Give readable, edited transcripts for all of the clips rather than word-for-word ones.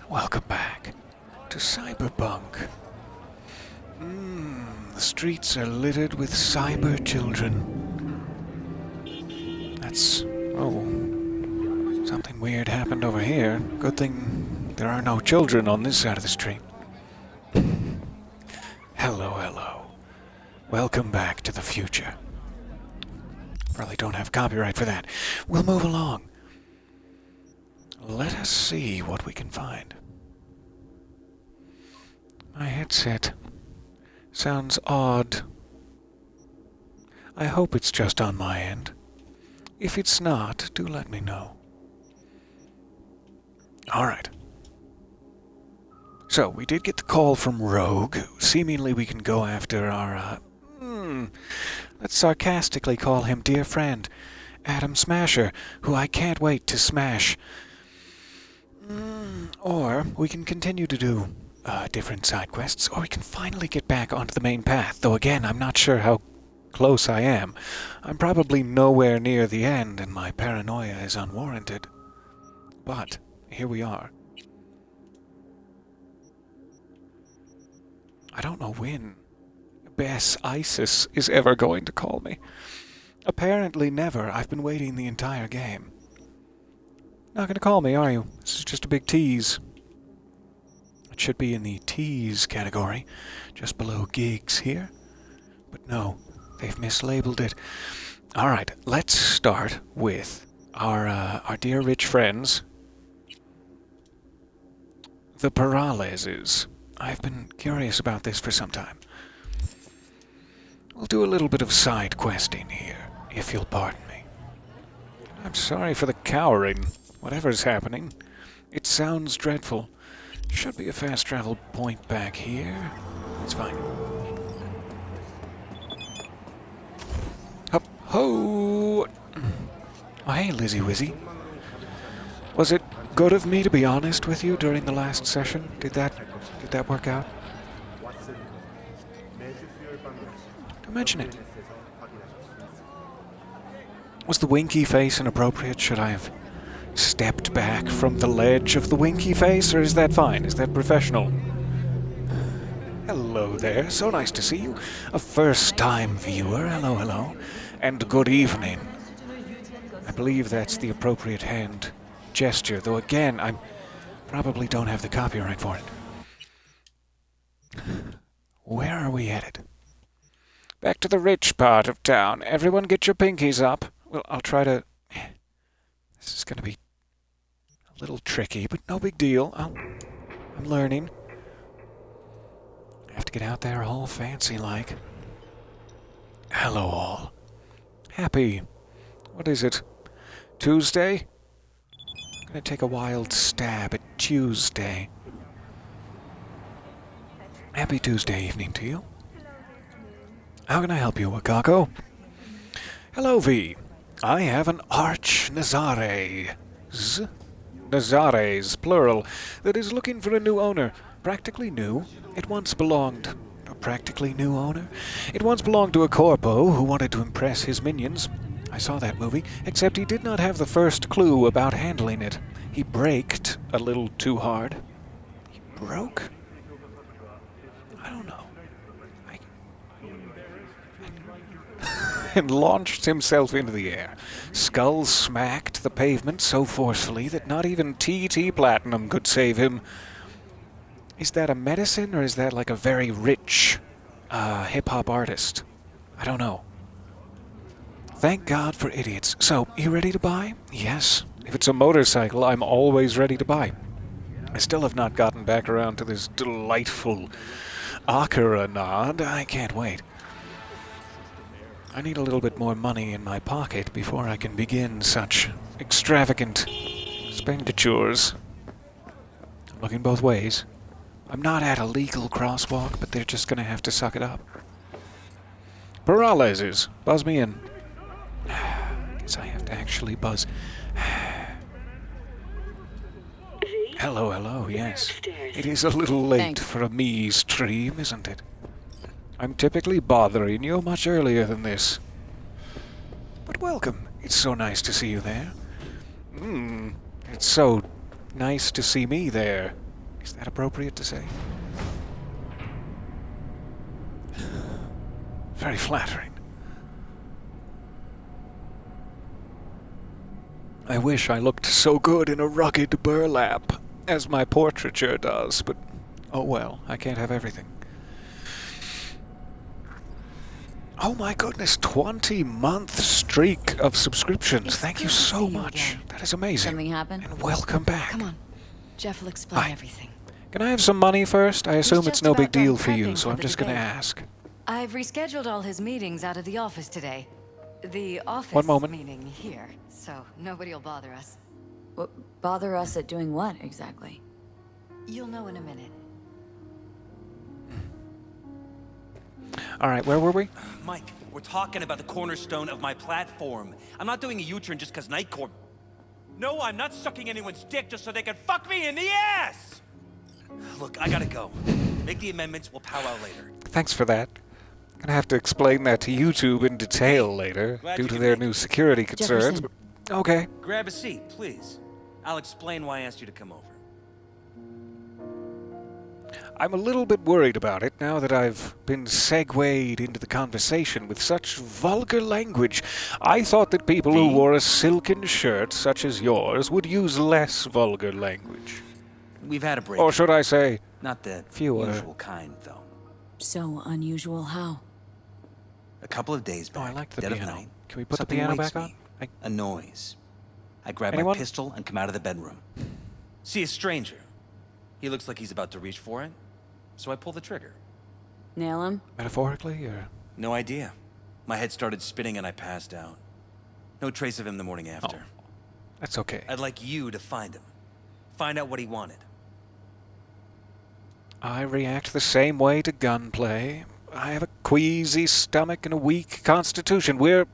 Welcome back to Cyberpunk. The streets are littered with cyber children. Something weird happened over here. Good thing there are no children on this side of the street. Hello. Welcome back to the future. Probably don't have copyright for that. We'll move along. Let us see what we can find. My headset sounds odd. I hope it's just on my end. If it's not, do let me know. Alright. So, we did get the call from Rogue. Seemingly we can go after our, let's sarcastically call him dear friend, Adam Smasher, who I can't wait to smash. Or we can continue to do different side quests, or we can finally get back onto the main path. Though again, I'm not sure how close I am. I'm probably nowhere near the end, and my paranoia is unwarranted. But here we are. I don't know when Bess Isis is ever going to call me. Apparently never. I've been waiting the entire game. Not gonna call me, are you? This is just a big tease. It should be in the tease category, just below gigs here. But no, they've mislabeled it. Alright, let's start with our dear rich friends, the Peraleses. I've been curious about this for some time. We'll do a little bit of side questing here, if you'll pardon me. I'm sorry for the cowering. Whatever's happening, it sounds dreadful. Should be a fast travel point back here. It's fine. Hup ho! Oh, hey, Lizzie Wizzy. Was it good of me to be honest with you during the last session? Did that work out? Don't mention it. Was the Winky-Face inappropriate? Should I have stepped back from the ledge of the Winky-Face, or is that fine? Is that professional? Hello there, so nice to see you. A first-time viewer, hello. And good evening. I believe that's the appropriate hand gesture, though again, I probably don't have the copyright for it. Where are we headed? Back to the rich part of town. Everyone get your pinkies up. Well, I'll try to... This is going to be a little tricky, but no big deal. I'm learning. I have to get out there all fancy-like. Hello, all. Happy... What is it? Tuesday? I'm going to take a wild stab at Tuesday. Happy Tuesday evening to you. How can I help you, Wakako? Hello, V. I have an Arch Nazares, plural, that is looking for a new owner. Practically new. It once belonged... A practically new owner? It once belonged to a corpo who wanted to impress his minions. I saw that movie, except he did not have the first clue about handling it. He braked a little too hard. He broke? I don't know. And launched himself into the air. Skull smacked the pavement so forcefully that not even TT Platinum could save him. Is that a medicine, or is that like a very rich hip-hop artist? I don't know. Thank God for idiots. So, you ready to buy? Yes. If it's a motorcycle, I'm always ready to buy. I still have not gotten back around to this delightful Akira nod. I can't wait. I need a little bit more money in my pocket before I can begin such extravagant expenditures. I'm looking both ways. I'm not at a legal crosswalk, but they're just gonna have to suck it up. Peraleses, buzz me in. Guess I have to actually buzz. Hello, yes. It is a little late Thanks. for a me stream, isn't it? I'm typically bothering you much earlier than this. But welcome. It's so nice to see you there. It's so nice to see me there. Is that appropriate to say? Very flattering. I wish I looked so good in a rugged burlap, as my portraiture does, but oh well, I can't have everything. Oh my goodness, 20-month streak of subscriptions. It's Thank good you to so see you much. again. That is amazing. Something happened? And welcome back. Come on. Jeff will explain Hi. everything. Can I have some money first? I assume it's just no big about done deal for you, prepping so for I'm the just going to debate. ask. I've rescheduled all his meetings out of the office today. The office One moment. meaning here, so nobody will bother us. Bother us at doing what, exactly? You'll know in a minute. All right, where were we? Mike, we're talking about the cornerstone of my platform. I'm not doing a U-turn just because Night Corp... No, I'm not sucking anyone's dick just so they can fuck me in the ass! Look, I gotta go. Make the amendments, we'll powwow later. Thanks for that. I'm going to have to explain that to YouTube in detail later, Glad due you to could their make new it. security concerns. Jefferson. But, okay. Grab a seat, please. I'll explain why I asked you to come over. I'm a little bit worried about it now that I've been segued into the conversation with such vulgar language. I thought that people who wore a silken shirt such as yours would use less vulgar language. We've had a break. Or should I say, Not the fewer. usual kind, though. So unusual how? A couple of days Oh, back, I like the dead piano. of night, Can we put the something piano wakes back me. on? A noise. I grab Anyone? my pistol and come out of the bedroom. See a stranger. He looks like he's about to reach for it, so I pull the trigger. Nail him? Metaphorically, or? No idea. My head started spinning and I passed out. No trace of him the morning after. That's okay. I'd like you to find him. Find out what he wanted. I react the same way to gunplay. I have a queasy stomach and a weak constitution. We're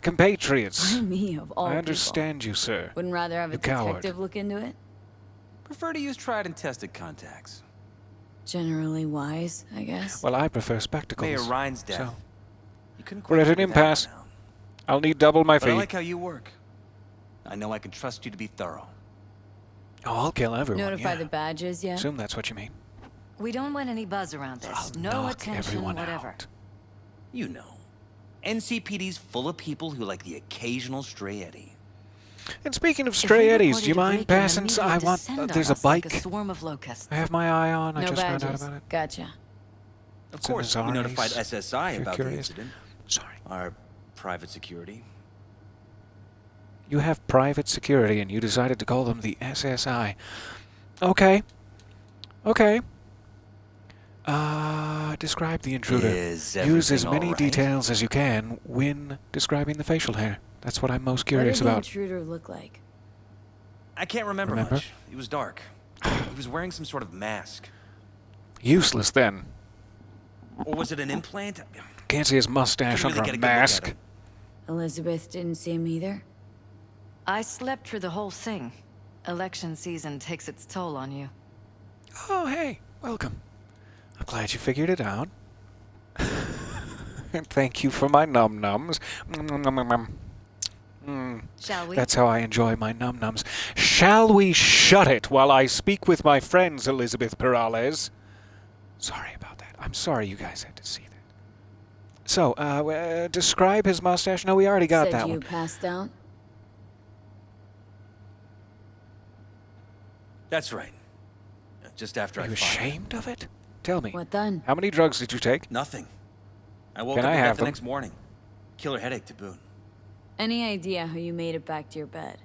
compatriots. Why me of all I people? understand you, sir. Wouldn't rather have a You coward. detective look into it? Prefer to use tried and tested contacts. Generally wise, I guess. Well, I prefer spectacles. Mayor Ryan's death. So, You couldn't we're quite at an figure that impasse. one out. I'll need double my But I fee. like how you work. I know I can trust you to be thorough. Oh, I'll kill everyone. Notify yeah. the badges yet? Assume that's what you mean. We don't want any buzz around this. I'll No knock attention, everyone whatever. out. You know. NCPD's full of people who like the occasional stray eddy. And speaking of If stray we eddies, reported do you a mind break-in, the passing? media I would want. descend on There's a us like bike. a swarm of locusts. I have my eye on. I No just found out badges. about it. Gotcha. Of It's in course, the we notified Czar's, SSI if you're about the curious. incident. Sorry. Our private security. You have private security, and you decided to call them the SSI. Okay. Okay. Describe the intruder. Is Use as everything many all right? details as you can when describing the facial hair. That's what I'm most What curious did the about. intruder look like? I can't remember Remember? much. It was dark. He was wearing some sort of mask. Useless, then. Or was it an implant? Can't see his mustache Couldn't under really a get a good look at mask. him. Elizabeth didn't see him either? I slept through the whole thing. Election season takes its toll on you. Oh, hey. Welcome. I'm glad you figured it out. And thank you for my num-nums. Shall we? That's how I enjoy my num-nums. Shall we shut it while I speak with my friends, Elizabeth Perales? Sorry about that. I'm sorry you guys had to see that. So, describe his mustache. No, we already got Said that you one. passed out? That's right. Just after Are I you fired. ashamed of it? Tell me. What then? How many drugs did you take? Nothing. I woke Can up I in bed have the them? next morning. Killer headache to boot. Any idea how you made it back to your bed?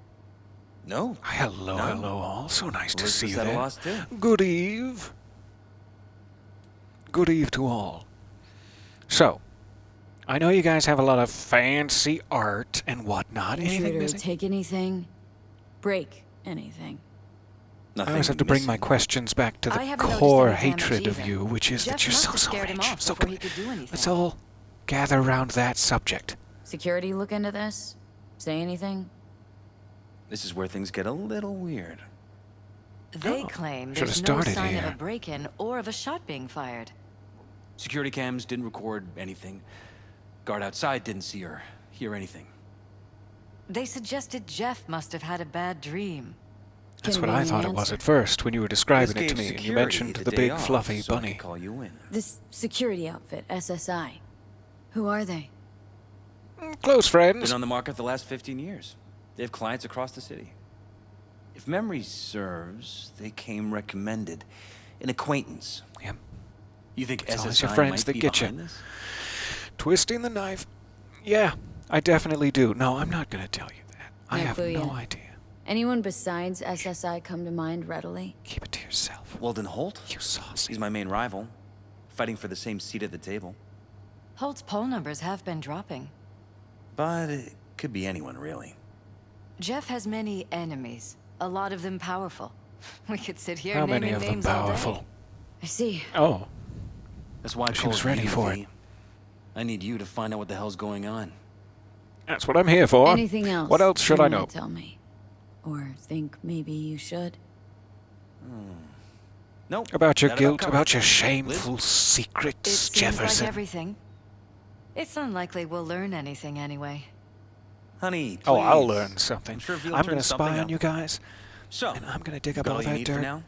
No. Hello, No. hello, all. So nice to see you Elizabeth's at a there. loss, too. Good eve. Good eve to all. So, I know you guys have a lot of fancy art and whatnot. Anything Intruder, missing? take anything? Break anything? I Nothing always have to bring my missing. questions back to I the haven't noticed core any damage hatred of either. you, which is that Jeff you're must so have scared him rich. off So before he good. could do anything. Let's all gather around that subject. Security look into this? Say anything? This is where things get a little weird. They Oh, claim should've there's no started sign of here. a break-in or of a shot being fired. Security cams didn't record anything. Guard outside didn't see or hear anything. They suggested Jeff must have had a bad dream. That's what I thought it was at first when you were describing it to me, and you mentioned the big fluffy so I bunny. could call you in. This security outfit, SSI. Who are they? Close friends. Been on the market the last 15 years. They have clients across the city. If memory serves, they came recommended. An acquaintance. Yep. You think It's always SSI your friends might that be get you. behind this? Twisting the knife. Yeah, I definitely do. No, I'm not going to tell you that. I No have clue no yet. idea. Anyone besides SSI come to mind readily? Keep it to yourself. Weldon Holt? You saucy. He's my main rival. Fighting for the same seat at the table. Holt's poll numbers have been dropping. But it could be anyone, really. Jeff has many enemies, a lot of them powerful. We could sit here How naming many of them names all day. powerful? I see. Oh, That's why I She called was ready you, for V. it. I need you to find out what the hell's going on. that's what I'm here for. Anything else? What else should you I wanna know? Tell me. Or think maybe you should? Nope. About your got it guilt, covered. about your shameful secrets, It seems Jefferson. like everything. It's unlikely we'll learn anything anyway. Honey, please. Oh, I'll learn something. I'm sure Veal I'm turned to spy something on up. you guys, So, and I'm going to dig you up got all all you that need for dirt. now?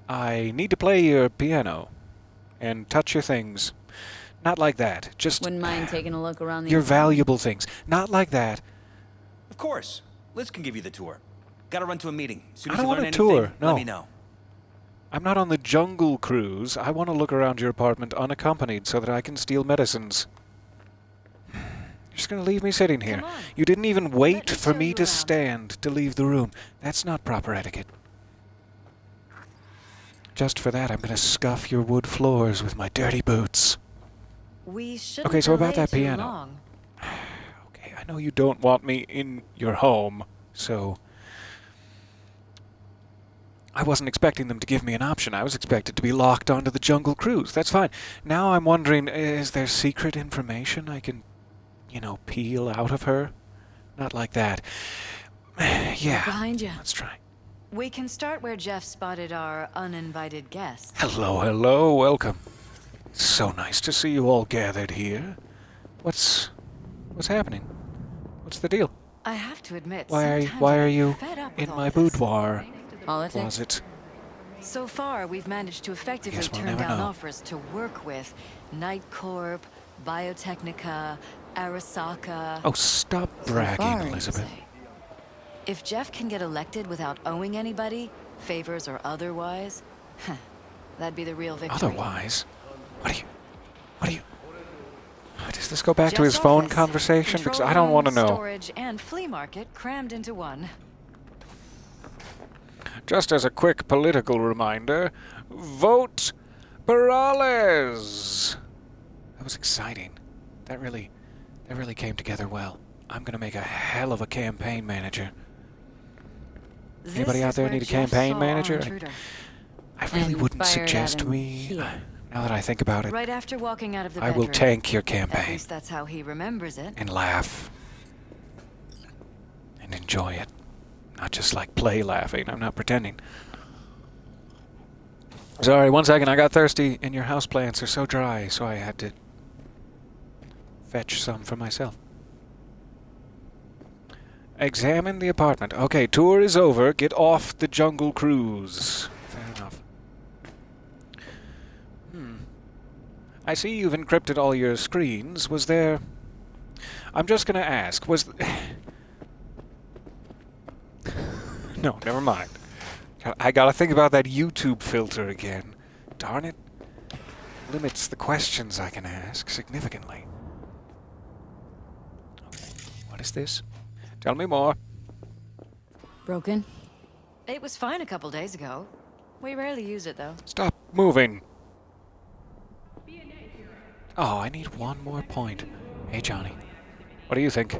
I need to play your piano and touch your things. Not like that. Just Wouldn't mind taking a look around the your apartment. valuable things. Not like that. Of course. Liz can give you the tour. Gotta run to a meeting. As soon I as don't you want learn a anything, tour, no. let me know. I'm not on the jungle cruise. I want to look around your apartment unaccompanied so that I can steal medicines. You're just going to leave me sitting here. Come on. You didn't even wait me for show me you to around. stand to leave the room. That's not proper etiquette. Just for that, I'm going to scuff your wood floors with my dirty boots. We shouldn't Okay, so about delay that too piano. long. Okay, I know you don't want me in your home, so... I wasn't expecting them to give me an option. I was expected to be locked onto the jungle cruise. That's fine. Now I'm wondering, is there secret information I can, peel out of her? Not like that. Yeah. Behind you. Let's try. We can start where Jeff spotted our uninvited guest. Hello, hello, welcome. So nice to see you all gathered here. What's happening? What's the deal? I have to admit, Why sometimes are I get you fed up with in all my this. boudoir Politics? closet? So far, we've managed to effectively Guess we'll turn never down know. offers to work with Night Corp, Biotechnica, Arasaka. Oh, stop So bragging, far, you'd Elizabeth. say. If Jeff can get elected without owing anybody, favors or otherwise, that'd be the real victory. Otherwise, what do you? Does this go back to Jeff's his phone office, conversation? Because control I don't room, want to know. Storage and flea market crammed into one. Just as a quick political reminder, vote Perales. That was exciting. That really came together well. I'm gonna make a hell of a campaign manager. Anybody This out is there where need a Jeff campaign saw our manager? intruder. I really And wouldn't fired at suggest him we. here. Now that I think about it, Right after walking out of the I will bedroom. tank your At campaign least that's how he remembers it. and laugh and enjoy it. Not just like play laughing. I'm not pretending. Sorry, 1 second. I got thirsty, and your houseplants are so dry, so I had to fetch some for myself. Examine the apartment. Okay, tour is over. Get off the jungle cruise. Fair enough. I see you've encrypted all your screens. Was there... I'm just gonna ask, was... No, never mind. I gotta think about that YouTube filter again. Darn it. Limits the questions I can ask significantly. Okay, what is this? Tell me more. Broken? It was fine a couple days ago. We rarely use it, though. Stop moving. Oh, I need one more point. Hey, Johnny. What do you think?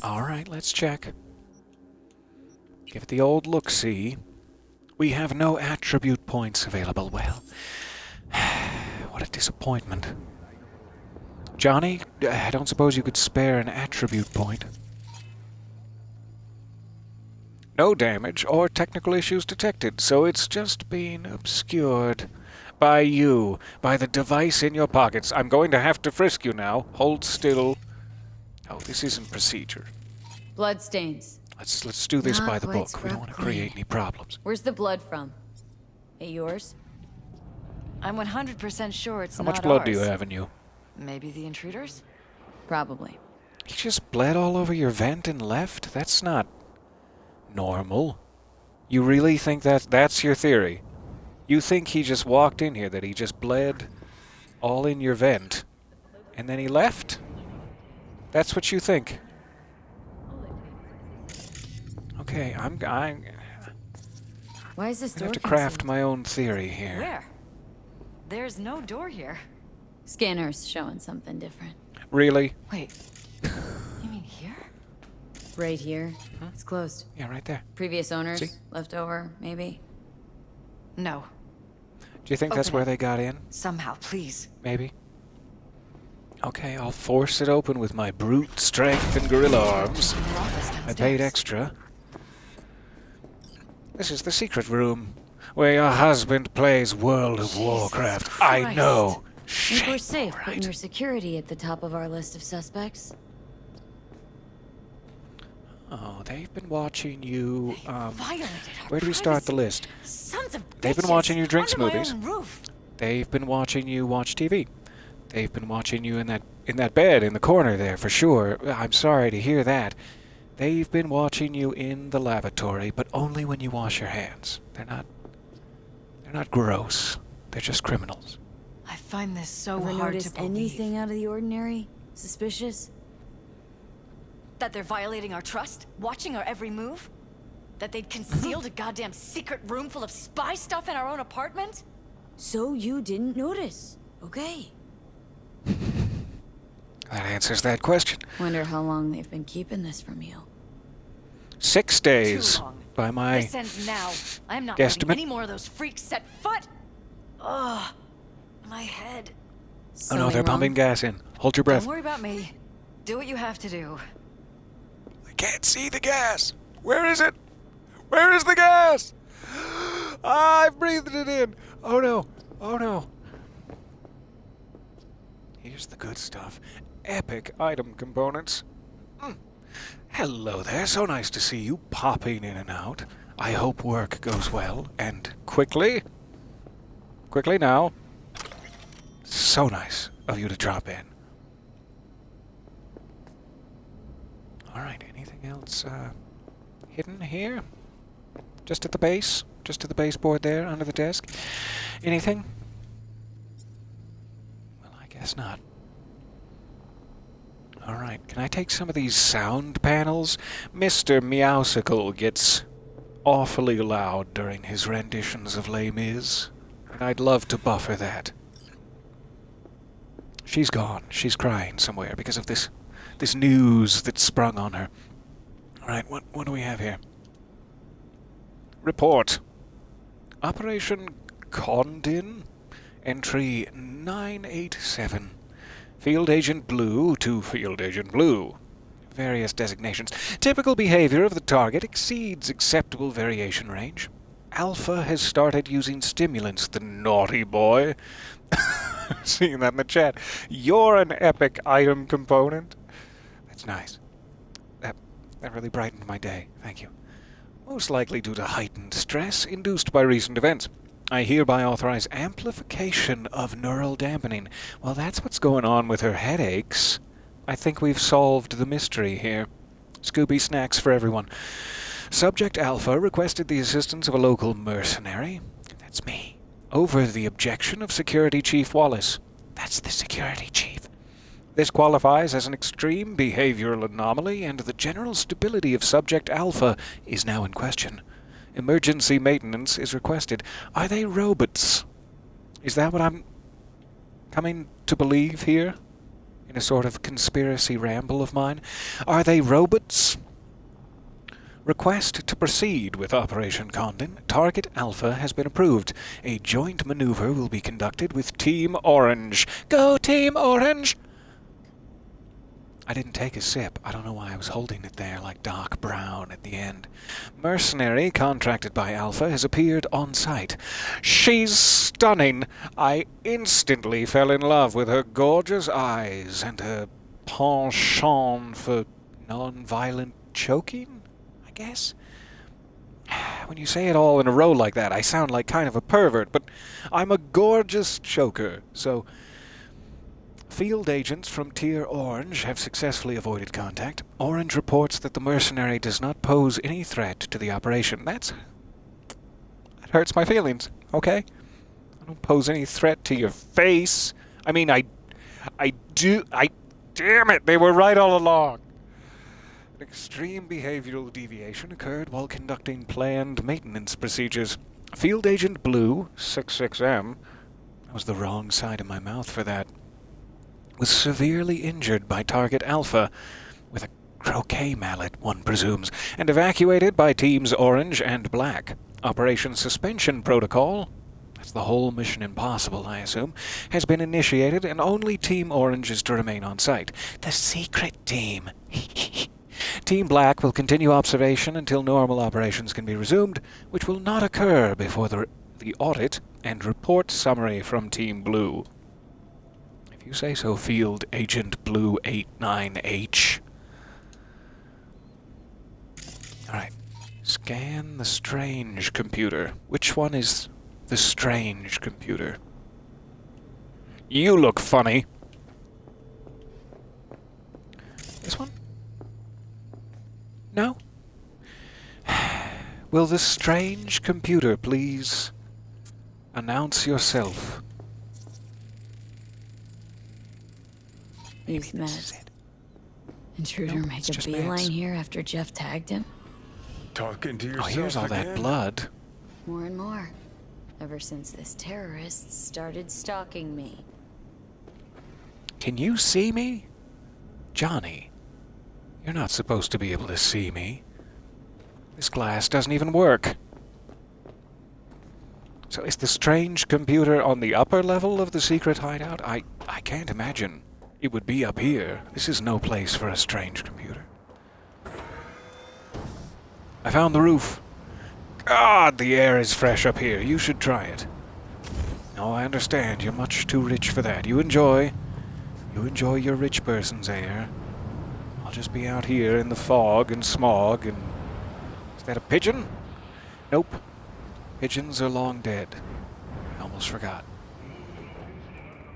All right, let's check. Give it the old look-see. We have no attribute points available. Well, what a disappointment. Johnny, I don't suppose you could spare an attribute point. No damage or technical issues detected, so it's just being obscured. by you, by the device in your pockets. I'm going to have to frisk you now. Hold still. Oh, this isn't procedure. Bloodstains. Let's do this Not by the quite book. We don't want to scrub create clean. any problems. Where's the blood from? It yours? I'm 100% sure it's How not much blood do you ours. have in you? Maybe the intruders? Probably. You just bled all over your vent and left? That's not normal. You really think that's your theory? You think he just walked in here, that he just bled all in your vent, and then he left? That's what you think? Okay, I'm Why is this gonna door have to craft concealed? my own theory here. Where? There's no door here. Scanner's showing something different. Really? Wait. You mean here? Right here. It's closed. Yeah, right there. Previous owners, See? left over, maybe. No. Do you think that's Open where it. they got in? Somehow, please. Maybe. Okay, I'll force it open with my brute strength and gorilla arms. Your office I downstairs. paid extra. This is the secret room, where your husband plays World of Warcraft. I Christ. know. Think we're Shame, safe all putting right. your security at the top of our list of suspects? Oh, they've been watching you. Violated our Where do we start the privacy. list? Sons of They've been bitches, watching you drink under my smoothies. own roof. They've been watching you watch TV. They've been watching you in that bed in the corner there, for sure. I'm sorry to hear that. They've been watching you in the lavatory, but only when you wash your hands. They're not gross. They're just criminals. I find this so Ever hard to noticed believe. anything out of the ordinary? Suspicious? That they're violating our trust? Watching our every move? That they'd concealed a goddamn secret room full of spy stuff in our own apartment? So you didn't notice. Okay. That answers that question. Wonder how long they've been keeping this from you. 6 days Too long. by my... This ends now. I'm not guesstimate. letting any more of those freaks set foot. Ugh. My head. Oh no, they're pumping gas in. Hold your breath. Don't worry about me. Do what you have to do. I can't see the gas. Where is it? Where is the gas? I've breathed it in. Oh no. Oh no. Here's the good stuff. Epic item components. Hello there. So nice to see you popping in and out. I hope work goes well and quickly. Quickly now. So nice of you to drop in. Alright, anything else hidden here? Just at the base? Just at the baseboard there under the desk? Anything? Well, I guess not. Alright, can I take some of these sound panels? Mr. Meowsicle gets awfully loud during his renditions of Les Mis, and I'd love to buffer that. She's gone. She's crying somewhere because of this news that's sprung on her. Alright, what do we have here? Report. Operation Condin, entry 987. Field Agent Blue to Field Agent Blue. Various designations. Typical behavior of the target exceeds acceptable variation range. Alpha has started using stimulants, the naughty boy. Seeing that in the chat. You're an epic item component. That's nice. That really brightened my day. Thank you. Most likely due to heightened stress induced by recent events. I hereby authorize amplification of neural dampening. Well, that's what's going on with her headaches. I think we've solved the mystery here. Scooby snacks for everyone. Subject Alpha requested the assistance of a local mercenary. That's me. Over the objection of Security Chief Wallace. That's the Security Chief. This qualifies as an extreme behavioral anomaly, and the general stability of Subject Alpha is now in question. Emergency maintenance is requested. Are they robots? Is that what I'm coming to believe here? In a sort of conspiracy ramble of mine? Are they robots? Request to proceed with Operation Condon. Target Alpha has been approved. A joint maneuver will be conducted with Team Orange. Go Team Orange! I didn't take a sip. I don't know why I was holding it there like Doc Brown at the end. Mercenary contracted by Alpha has appeared on site. She's stunning. I instantly fell in love with her gorgeous eyes and her penchant for non-violent choking, I guess? When you say it all in a row like that, I sound like kind of a pervert, but I'm a gorgeous choker, so... Field agents from Tier Orange have successfully avoided contact. Orange reports that the mercenary does not pose any threat to the operation. That hurts my feelings, okay? I don't pose any threat to your face. I mean, I damn it, they were right all along. An extreme behavioral deviation occurred while conducting planned maintenance procedures. Field Agent Blue, 66M, that was the wrong side of my mouth for that, was severely injured by Target Alpha, with a croquet mallet, one presumes, and evacuated by Teams Orange and Black. Operation Suspension Protocol, that's the whole Mission Impossible, I assume, has been initiated, and only Team Orange is to remain on site. The secret team. Team Black will continue observation until normal operations can be resumed, which will not occur before the audit and report summary from Team Blue. If you say so, Field Agent Blue 89H. Alright. Scan the strange computer. Which one is the strange computer? You look funny. This one? No? Will the strange computer please announce yourself? These meds. Intruder Nope, make it's a just beeline meds. here after Jeff tagged him? Talking to Oh, yourself here's all again? that blood. More and more. Ever since this terrorist started stalking me. Can you see me? Johnny, you're not supposed to be able to see me. This glass doesn't even work. So is the strange computer on the upper level of the secret hideout? I can't imagine it would be up here. This is no place for a strange computer. I found the roof. God, the air is fresh up here. You should try it. No, I understand. You're much too rich for that. You enjoy your rich person's air. I'll just be out here in the fog and smog and... Is that a pigeon? Nope. Pigeons are long dead. I almost forgot.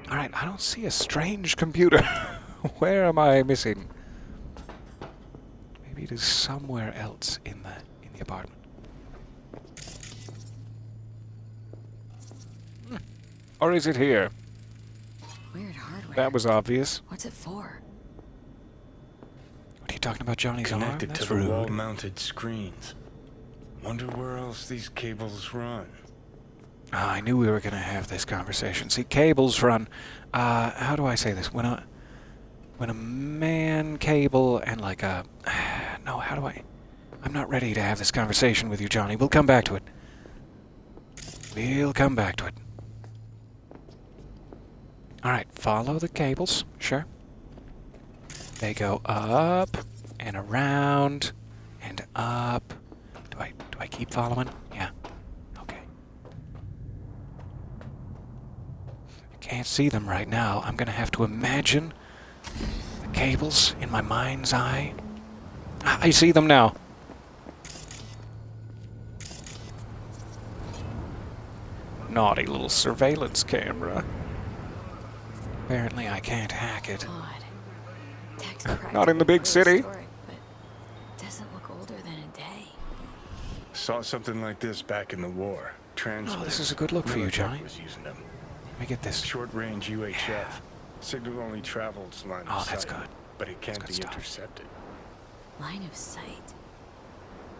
Alright, I don't see a strange computer. Where am I missing? Maybe it is somewhere else in the apartment. Or is it here? Weird hardware. That was obvious. What's it for? What are you talking about, Johnny's arm? Connected That's to the rude. wall-mounted screens. Wonder where else these cables run. I knew we were going to have this conversation. See, cables run... how do I say this? When a man cable and like a... No, how do I... I'm not ready to have this conversation with you, Johnny. We'll come back to it. We'll come back to it. Alright, follow the cables. Sure. They go up and around and up. Do I keep following? Yeah. Okay. I can't see them right now. I'm gonna have to imagine the cables in my mind's eye. I see them now. Naughty little surveillance camera. Apparently I can't hack it. Odd. Text Not in the big city. prehistoric, but it doesn't look older than a day. Saw something like this back in the war. Oh, this is a good look for you, Johnny. Was using them. Let me get this. Short-range UHF. Signal only travels line of Oh, sight. that's good. But it can't good be stuff. intercepted. Line of sight.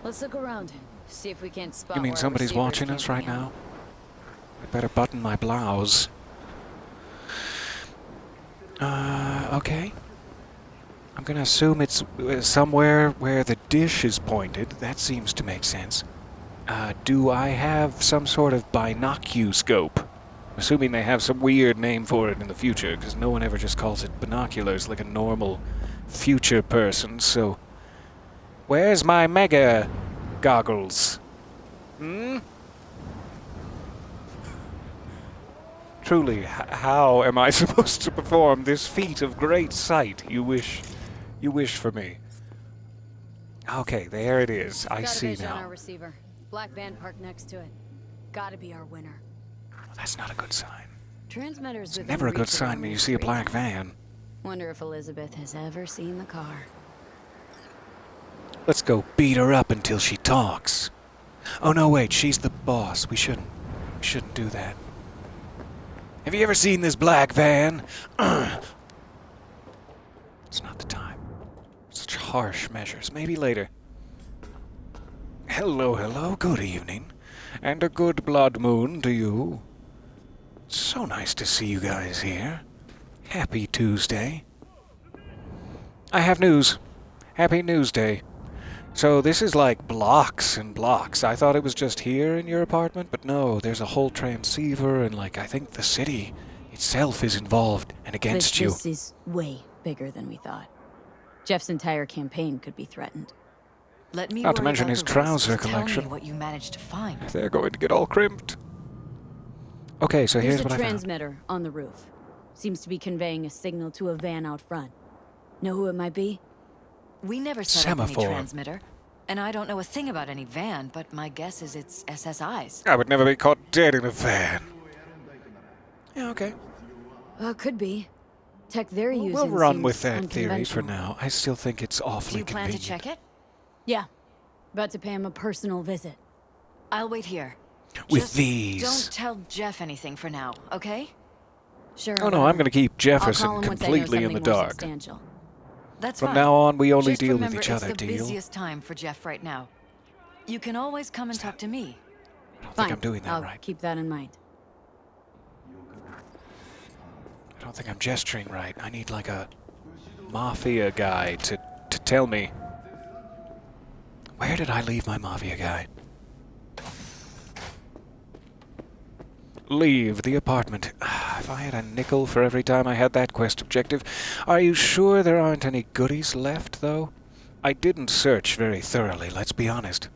Let's look around. See if we can't spot You mean where our somebody's receivers watching came us from right here. now? I better button my blouse. Okay. I'm gonna assume it's somewhere where the dish is pointed. That seems to make sense. Do I have some sort of binoculoscope? I'm assuming they have some weird name for it in the future, because no one ever just calls it binoculars like a normal future person, so... Where's my mega goggles? Hmm? Truly, how am I supposed to perform this feat of great sight you wish for me? Okay, there it is. I Got a see vision on now. our receiver. Black van parked next to it. Gotta be our winner. That's not a good sign. Transmitters It's within never a good reach of sign when you see a mystery. black van. Wonder if Elizabeth has ever seen the car. Let's go beat her up until she talks. Oh no, wait, she's the boss. We shouldn't do that. Have you ever seen this black van? It's not the time. Such harsh measures. Maybe later. Hello, good evening. And a good blood moon to you. So nice to see you guys here. Happy Tuesday. I have news. Happy News Day. So this is like blocks and blocks. I thought it was just here in your apartment, but no, there's a whole transceiver and like I think the city itself is involved and against you. This is way bigger than we thought. Jeff's entire campaign could be threatened. Let me Not to worry mention about his the rest. trouser Just tell collection. me what you managed to find. They're going to get all crimped. Okay, so There's here's a what I found. transmitter on the roof. Seems to be conveying a signal to a van out front. Know who it might be? We never set up any Semaphore. transmitter. And I don't know a thing about any van, but my guess is it's SSI's. I would never be caught dead in a van. Yeah, okay. Could be. Tech they're using We'll run seems with that theory for unconventional. now. I still think it's Do awfully you plan to convenient. check it? Yeah. About to pay him a personal visit. I'll wait here. With Just these. Don't tell Jeff anything for now, okay? Sure. Oh no, I'm going to keep I'll Jefferson call him once I know completely in the something more dark. substantial. That's From fine. now on, we only Just deal with remember each other, it's the deal? busiest time for Jeff right now. You can always come and talk to me. I don't Fine. think I'm doing that I'll right. keep that in mind. I don't think I'm gesturing right. I need like a mafia guy to tell me. Where did I leave my mafia guy? Leave the apartment. If I had a nickel for every time I had that quest objective. Are you sure there aren't any goodies left, though? I didn't search very thoroughly, let's be honest.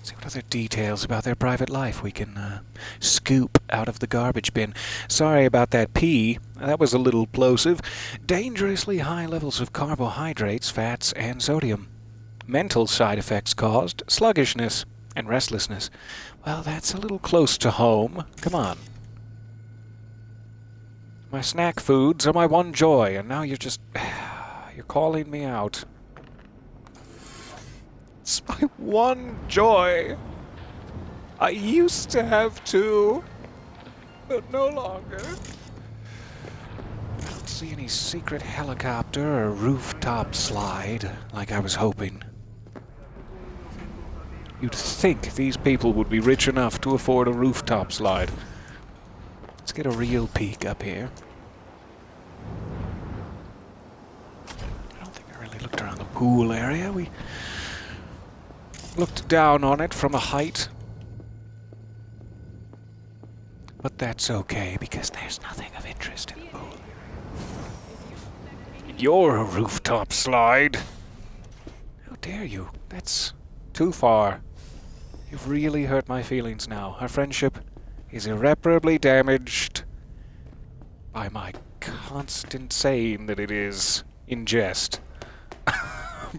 See what other details about their private life we can scoop out of the garbage bin. Sorry about that pee. That was a little plosive. Dangerously high levels of carbohydrates, fats, and sodium. Mental side effects caused sluggishness and restlessness. Well, that's a little close to home. Come on. My snack foods are my one joy, and now you're just... you're calling me out. It's my one joy. I used to have two, but no longer. I don't see any secret helicopter or rooftop slide like I was hoping. You'd think these people would be rich enough to afford a rooftop slide. Let's get a real peek up here. I don't think I really looked around the pool area. We looked down on it from a height. But that's okay, because there's nothing of interest in the pool. You're a rooftop slide. How dare you? That's too far. You've really hurt my feelings now. Our friendship is irreparably damaged by my constant saying that it is in jest.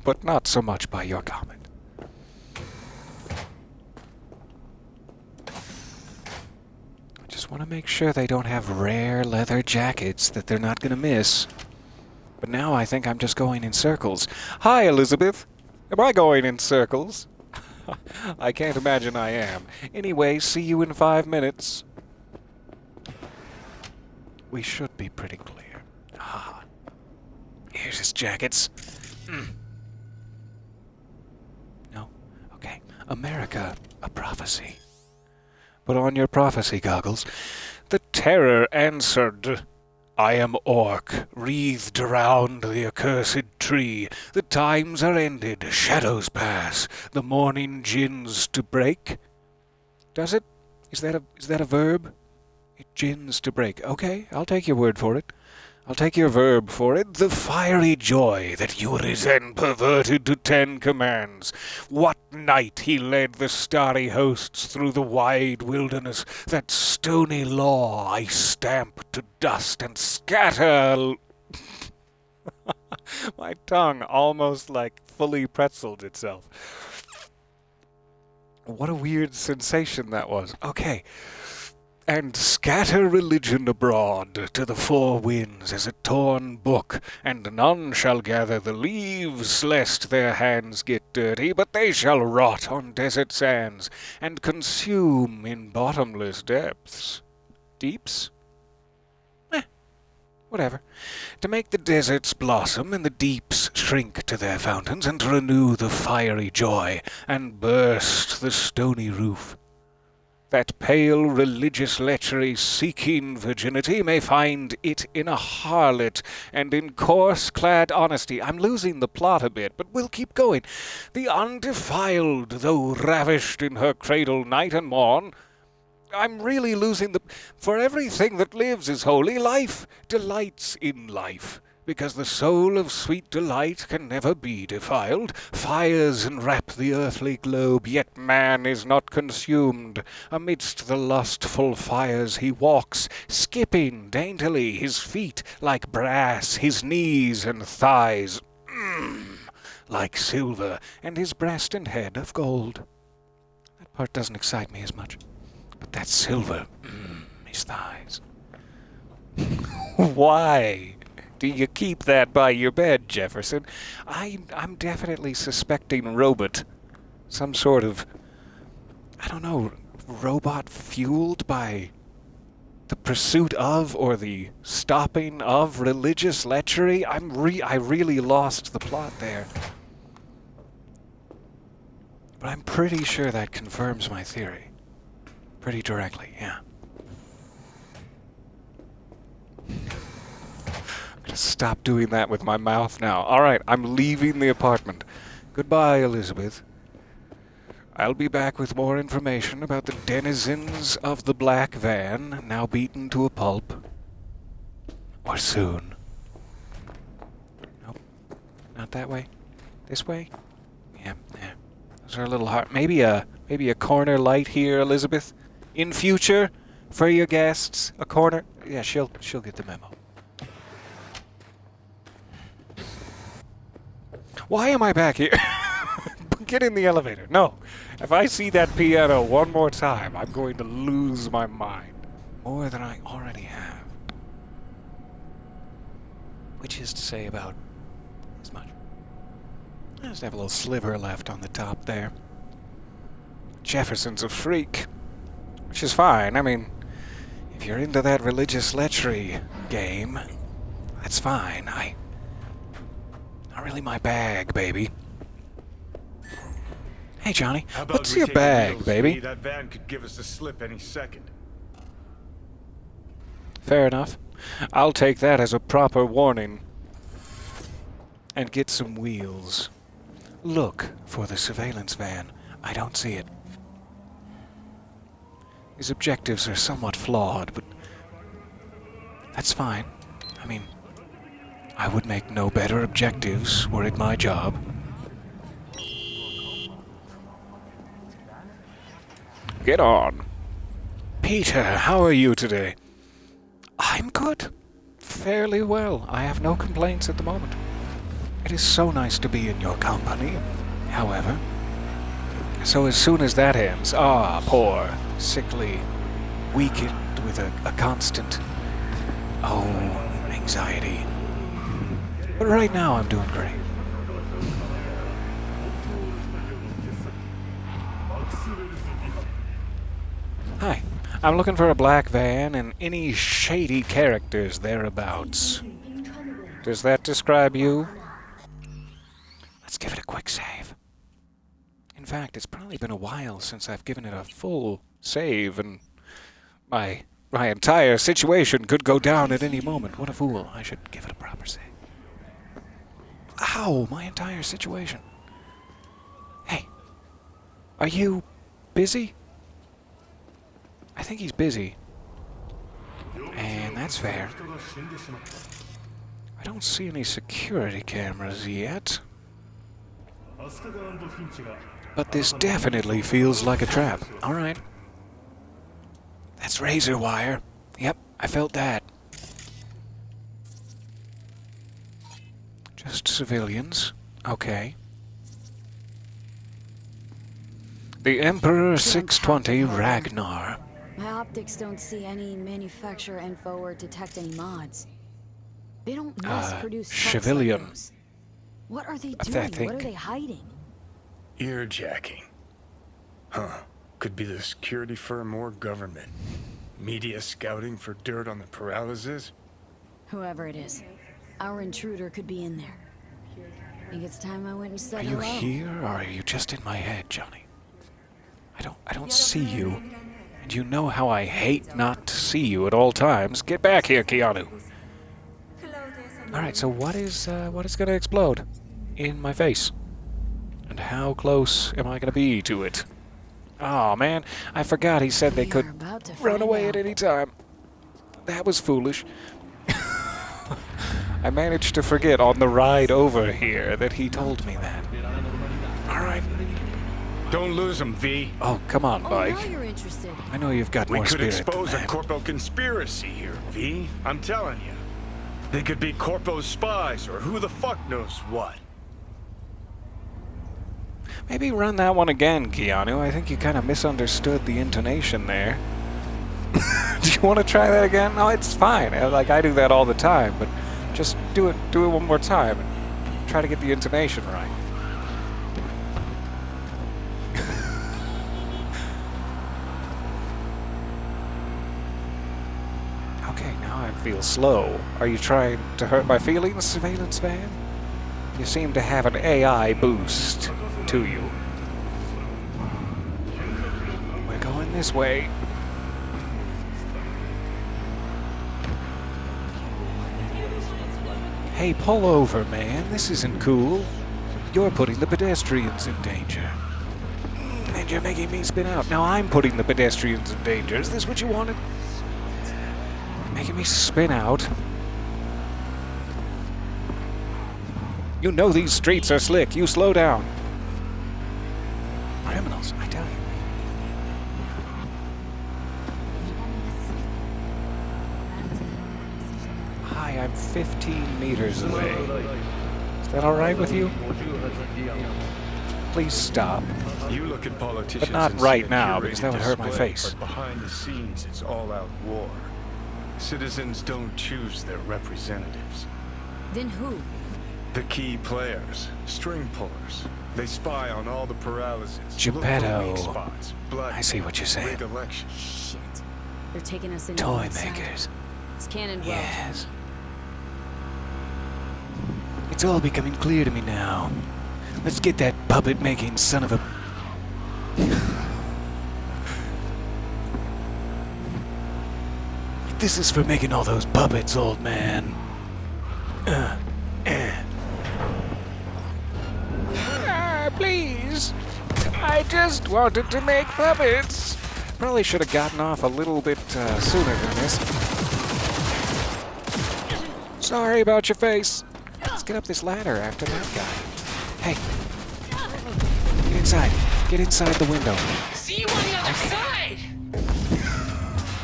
But not so much by your comment. I just want to make sure they don't have rare leather jackets that they're not going to miss. But now I think I'm just going in circles. Hi, Elizabeth. Am I going in circles? I can't imagine I am. Anyway, see you in 5 minutes. We should be pretty clear. Ah. Here's his jackets. No? Okay. America, a prophecy. Put on your prophecy goggles. The terror answered. I am Orc, wreathed around the accursed tree. The times are ended, shadows pass, the morning gins to break. Does it? Is that a verb? It gins to break. Okay, I'll take your word for it. I'll take your verb for it. The fiery joy that Urizen perverted to 10 commands. What night he led the starry hosts through the wide wilderness. That stony law I stamp to dust and scatter. My tongue almost like fully pretzeled itself. What a weird sensation that was. Okay. And scatter religion abroad to the four winds as a torn book, and none shall gather the leaves, lest their hands get dirty, but they shall rot on desert sands, and consume in bottomless depths. Deeps? Whatever. To make the deserts blossom and the deeps shrink to their fountains, and to renew the fiery joy, and burst the stony roof. That pale religious lechery seeking virginity may find it in a harlot, and in coarse-clad honesty. I'm losing the plot a bit, but we'll keep going. The undefiled, though ravished in her cradle night and morn. I'm really losing the... For everything that lives is holy. Life delights in life, because the soul of sweet delight can never be defiled. Fires enwrap the earthly globe, yet man is not consumed. Amidst the lustful fires he walks, skipping daintily, his feet like brass, his knees and thighs like silver, and his breast and head of gold. That part doesn't excite me as much. But that silver, his thighs. Why do you keep that by your bed, Jefferson? I'm definitely suspecting robot. Some sort of, I don't know, robot fueled by the pursuit of or the stopping of religious lechery. I really lost the plot there. But I'm pretty sure that confirms my theory. Pretty directly, yeah. I'm gonna stop doing that with my mouth now. Alright, I'm leaving the apartment. Goodbye, Elizabeth. I'll be back with more information about the denizens of the black van, now beaten to a pulp. Or soon. Nope. Not that way. This way? Yeah. Those are a little hard. Maybe a corner light here, Elizabeth? In future, for your guests, a corner. Yeah, she'll get the memo. Why am I back here? Get in the elevator. No. If I see that piano one more time, I'm going to lose my mind. More than I already have. Which is to say about as much. I just have a little sliver left on the top there. Jefferson's a freak. Which is fine. I mean, if you're into that religious lechery game, that's fine. Not really my bag, baby. Hey, Johnny, what's your bag, baby? That van could give us a slip any second. Fair enough. I'll take that as a proper warning. And get some wheels. Look for the surveillance van. I don't see it. These objectives are somewhat flawed, but that's fine. I mean, I would make no better objectives were it my job. Get on. Peter, how are you today? I'm good. Fairly well. I have no complaints at the moment. It is so nice to be in your company, however. So as soon as that ends, poor, sickly, weakened with a constant, anxiety. But right now I'm doing great. Hi, I'm looking for a black van and any shady characters thereabouts. Does that describe you? Let's give it a quick save. In fact, it's probably been a while since I've given it a full save, and my entire situation could go down at any moment. What a fool. I should give it a proper save. Ow, my entire situation. Hey, are you busy? I think he's busy. And that's fair. I don't see any security cameras yet. But this definitely feels like a trap. Alright. That's razor wire. Yep, I felt that. Just civilians. Okay. The Emperor 620 Ragnar. My optics don't see any manufacturer info or detect any mods. They don't mass-produce trucks like Civilian. those. What are they I doing? think. What are they hiding? Earjacking. Huh. Could be the security firm or government. Media scouting for dirt on the paralysis? Whoever it is, our intruder could be in there. Think it's time I went and said Are you hello. here, or are you just in my head, Johnny? I don't see you. And you know how I hate not to see you at all times. Get back here, Keanu. Alright, so what is gonna explode in my face? And how close am I gonna be to it? Oh man, I forgot he said they We could are about to run find away out. at any time. That was foolish. I managed to forget on the ride over here that he told me that. Alright. Don't lose them, V. Oh, come on, Oh, Mike. now you're interested. I know you've got We more could spirit expose than a that. corpo conspiracy here, V. I'm telling you. They could be corpo spies or who the fuck knows what. Maybe run that one again, Keanu. I think you kind of misunderstood the intonation there. Do you want to try that again? No, it's fine. Like, I do that all the time, but just do it one more time. And try to get the intonation right. Okay, now I feel slow. Are you trying to hurt my feelings, surveillance van? You seem to have an AI boost to you. We're going this way. Hey, pull over, man. This isn't cool. You're putting the pedestrians in danger. And you're making me spin out. Now I'm putting the pedestrians in danger. Is this what you wanted? Making me spin out. You know these streets are slick. You slow down. Criminals, I tell you. Hi, I'm 15 meters away. Is that all right with you? Please stop. You look at politicians But not and right see a now, because that would hurt my curated face. display, but behind the scenes, it's all-out war. Citizens don't choose their representatives. Then who? The key players, string pullers. They spy on all the paralysis. Geppetto. Look for weak spots, blood, I see what you're saying. rig elections. Shit. They're taking us into Toy one side. makers. It's canon well. Yes. It's all becoming clear to me now. Let's get that puppet-making son of a... This is for making all those puppets, old man. Please. I just wanted to make puppets. Probably should have gotten off a little bit sooner than this. Sorry about your face. Let's get up this ladder after that guy. Hey. Get inside. Get inside the window. See you on the other side!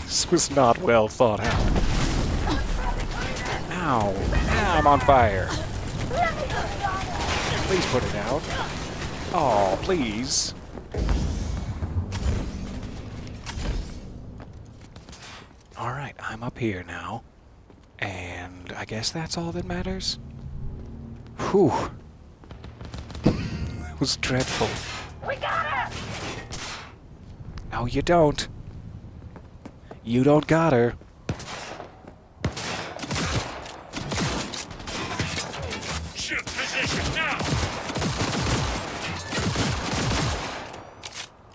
This was not well thought out. Ow. Ah, I'm on fire. Please put it out. Oh, please. Alright, I'm up here now. And I guess that's all that matters? Whew. That was dreadful. We got her! No, you don't. You don't got her. Shift position now!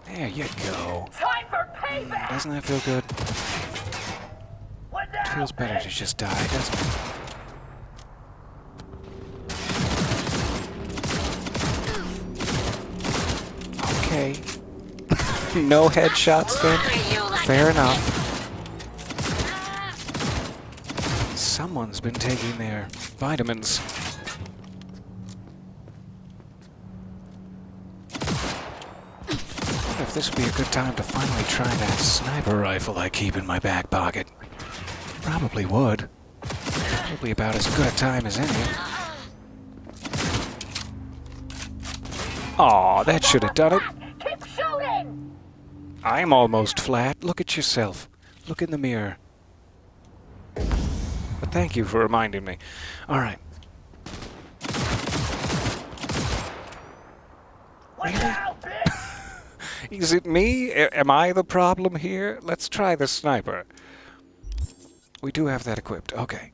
There you go. Time for payback! Doesn't that feel good? What It now, feels better to just die, doesn't it? Okay. No headshots then? Fair enough. Someone's been taking their vitamins. I wonder if this would be a good time to finally try that sniper rifle I keep in my back pocket. Probably would. Probably about as good a time as any. Aw, that should have done it. Keep shooting! I'm almost flat. Look at yourself. Look in the mirror. But thank you for reminding me. Alright. Look out, bitch! Is it me? Am I the problem here? Let's try the sniper. We do have that equipped. Okay.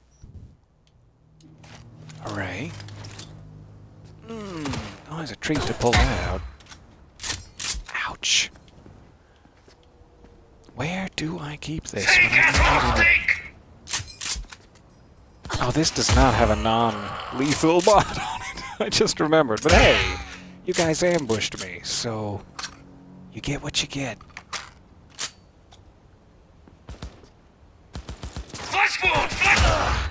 Hooray. Always a treat to pull that out. Ouch. Where do I keep this? When I'm not in Oh, this does not have a non-lethal mod on it. I just remembered. But hey, you guys ambushed me, so you get what you get. Flashball! Flash!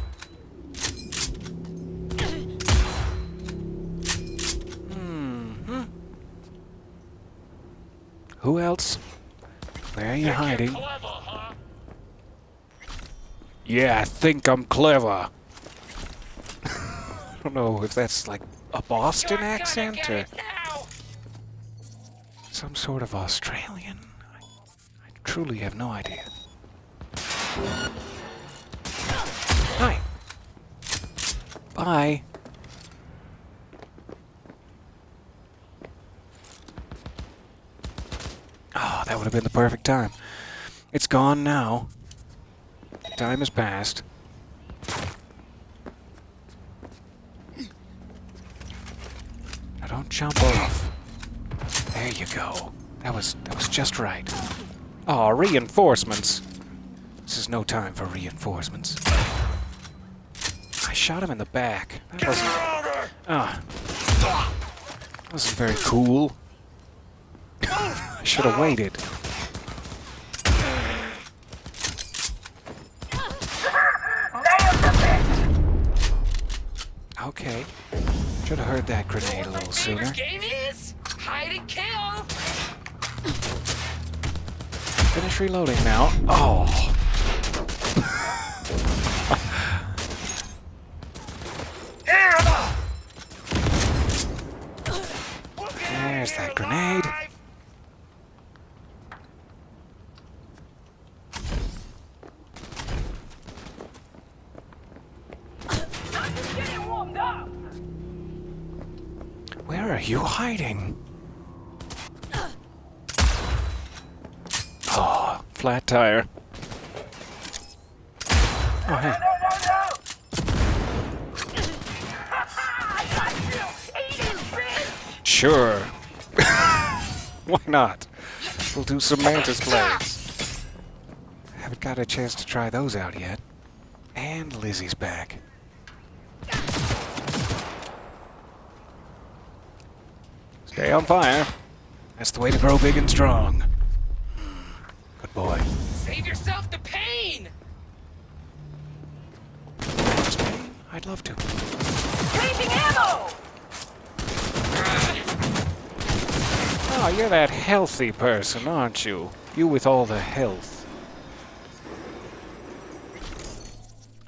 Who else? Where are you hiding? Clever, huh? Yeah, I think I'm clever. I don't know if that's like a Boston accent or some sort of Australian. I truly have no idea. Hi. Bye. Oh, that would have been the perfect time. It's gone now. Time has passed. Now don't jump off. There you go. That was just right. Aw, reinforcements. This is no time for reinforcements. I shot him in the back. That wasn't very cool. I should have waited. Okay. Should have heard that grenade a little sooner. Game is hide and kill. Finish reloading now. Oh. There's that grenade. Getting warmed up. Where are you hiding? Oh, flat tire. Oh, hey. I got you. Eat it, bitch. Sure. Why not? We'll do some mantis blades. Haven't got a chance to try those out yet. And Lizzie's back. Stay on fire. That's the way to grow big and strong. Good boy. Save yourself the pain. I'd love to. Changing ammo. Oh, you're that healthy person, aren't you? You with all the health.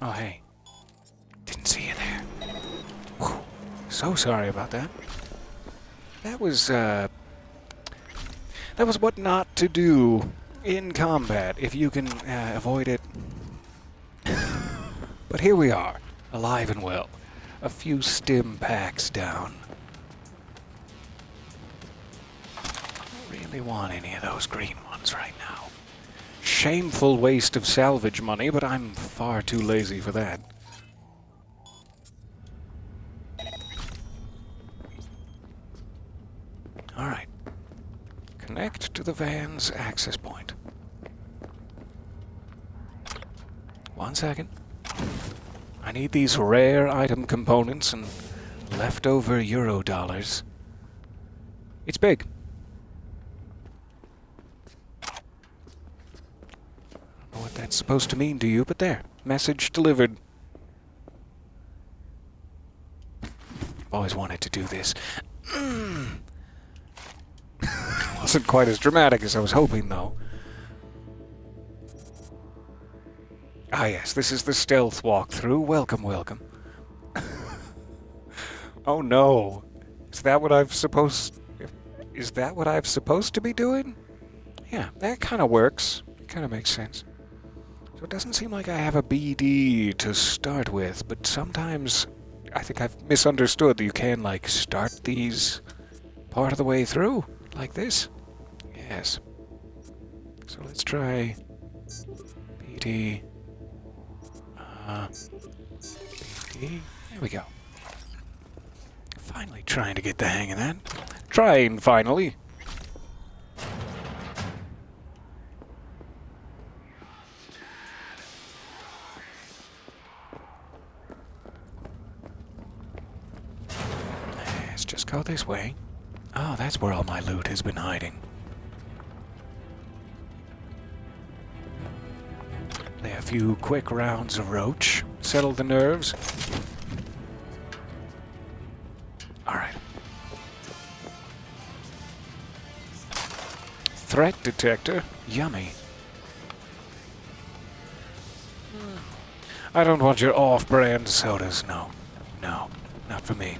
Oh, hey. Didn't see you there. Whew. So sorry about that. That was what not to do in combat, if you can avoid it. But here we are, alive and well. A few stim packs down. Don't really want any of those green ones right now. Shameful waste of salvage money, but I'm far too lazy for that. Alright. Connect to the van's access point. 1 second. I need these rare item components and leftover euro dollars. It's big. I don't know what that's supposed to mean to you, but there. Message delivered. Always wanted to do this. Wasn't quite as dramatic as I was hoping, though. Ah, yes, this is the stealth walkthrough. Welcome, welcome. Oh no. Is that what I'm supposed... Is that what I'm supposed to be doing? Yeah, that kind of works. It kind of makes sense. So it doesn't seem like I have a BD to start with, but sometimes I think I've misunderstood that you can, like, start these part of the way through, like this. Yes. So let's try BD. BD. There we go. Finally trying to get the hang of that. Trying, finally. Let's just go this way. Oh, that's where all my loot has been hiding. Play a few quick rounds of Roach. Settle the nerves. Alright. Threat detector. Yummy. I don't want your off-brand sodas. No. No. Not for me.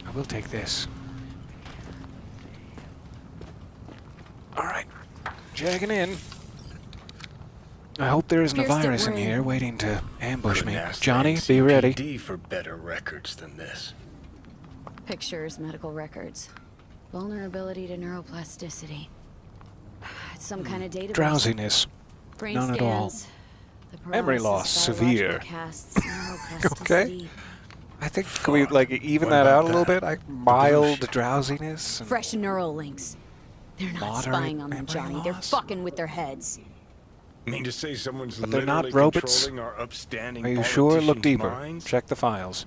I will take this. Alright. Jagging in. I hope there isn't a Here's the virus in ring. here waiting to ambush Couldn't me. ask Johnny, the be ready. NCPD for better records than this. Pictures, medical records. Vulnerability to neuroplasticity. It's some kind of database. Drowsiness. Brain None at all. scans. The Memory paralysis, loss, biological severe. casts, neuroplasticity. Okay. I think can we like even What that about out a little that? bit? Like mild drowsiness. And Fresh neural links. They're not Moderate spying on them, memory Johnny. They're loss? fucking with their heads. Mean to say someone's But they're literally not robots? controlling our upstanding Are you sure? Look politicians' deeper. minds? Check the files.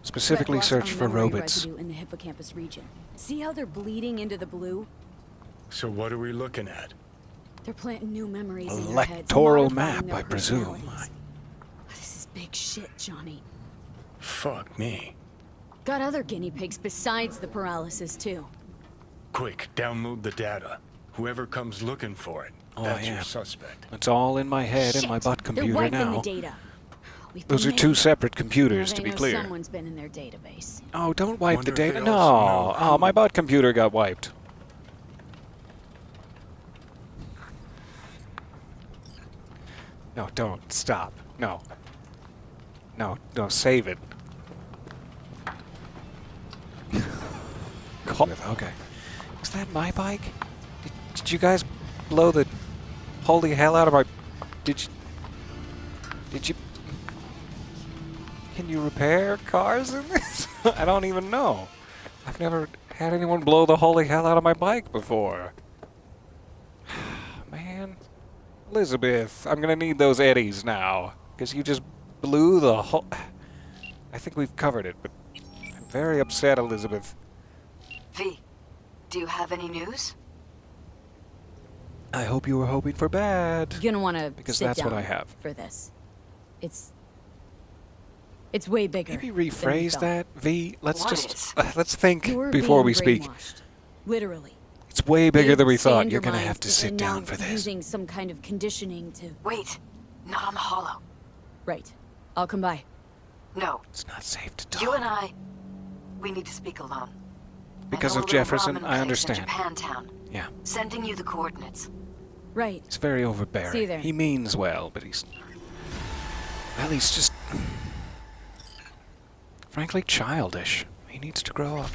Specifically Red search blots for on memory robots. residue in the hippocampus region. See how they're bleeding into the blue? So what are we looking at? They're planting new memories in their heads. Electoral modifying map, their I presume. personalities. This is big shit, Johnny. Fuck me. Got other guinea pigs besides the paralysis, too. Quick, download the data. Whoever comes looking for it, Oh, that's yeah. your suspect. It's all in my head and my Shit! butt They're computer wiping now. the data. We've Those been are two made. separate Now computers, they to be know clear. Someone's been in their database. Oh, don't wipe the Wonder if data. they No. also know Oh, my who- butt computer got wiped. No, don't. Stop. No. No, no, save it. Okay. Is that my bike? Did you guys blow the holy hell out of my... Did you... Can you repair cars in this? I don't even know. I've never had anyone blow the holy hell out of my bike before. Man. Elizabeth, I'm gonna need those eddies now. Because you just blew the whole... I think we've covered it, but I'm very upset, Elizabeth. V, do you have any news? I hope you were hoping for bad. You're gonna want to Because sit that's down what I have. for this. It's way bigger. Maybe than we rephrase thought. that, V. Let's What just... is? let's think You're before being we speak. brainwashed. Literally. It's way bigger than we Stay thought. in You're your gonna minds have to and sit now down for this. Using some kind of conditioning to... Wait, not on the hollow. Right. I'll come by. No, It's not safe to talk. you and I, we need to speak alone. Because I know of a little Jefferson, ramen I place understand. In Japantown. Yeah. Sending you the coordinates. Right. He's very overbearing. See you there. He means well, but he's... Well, he's just... frankly, childish. He needs to grow up.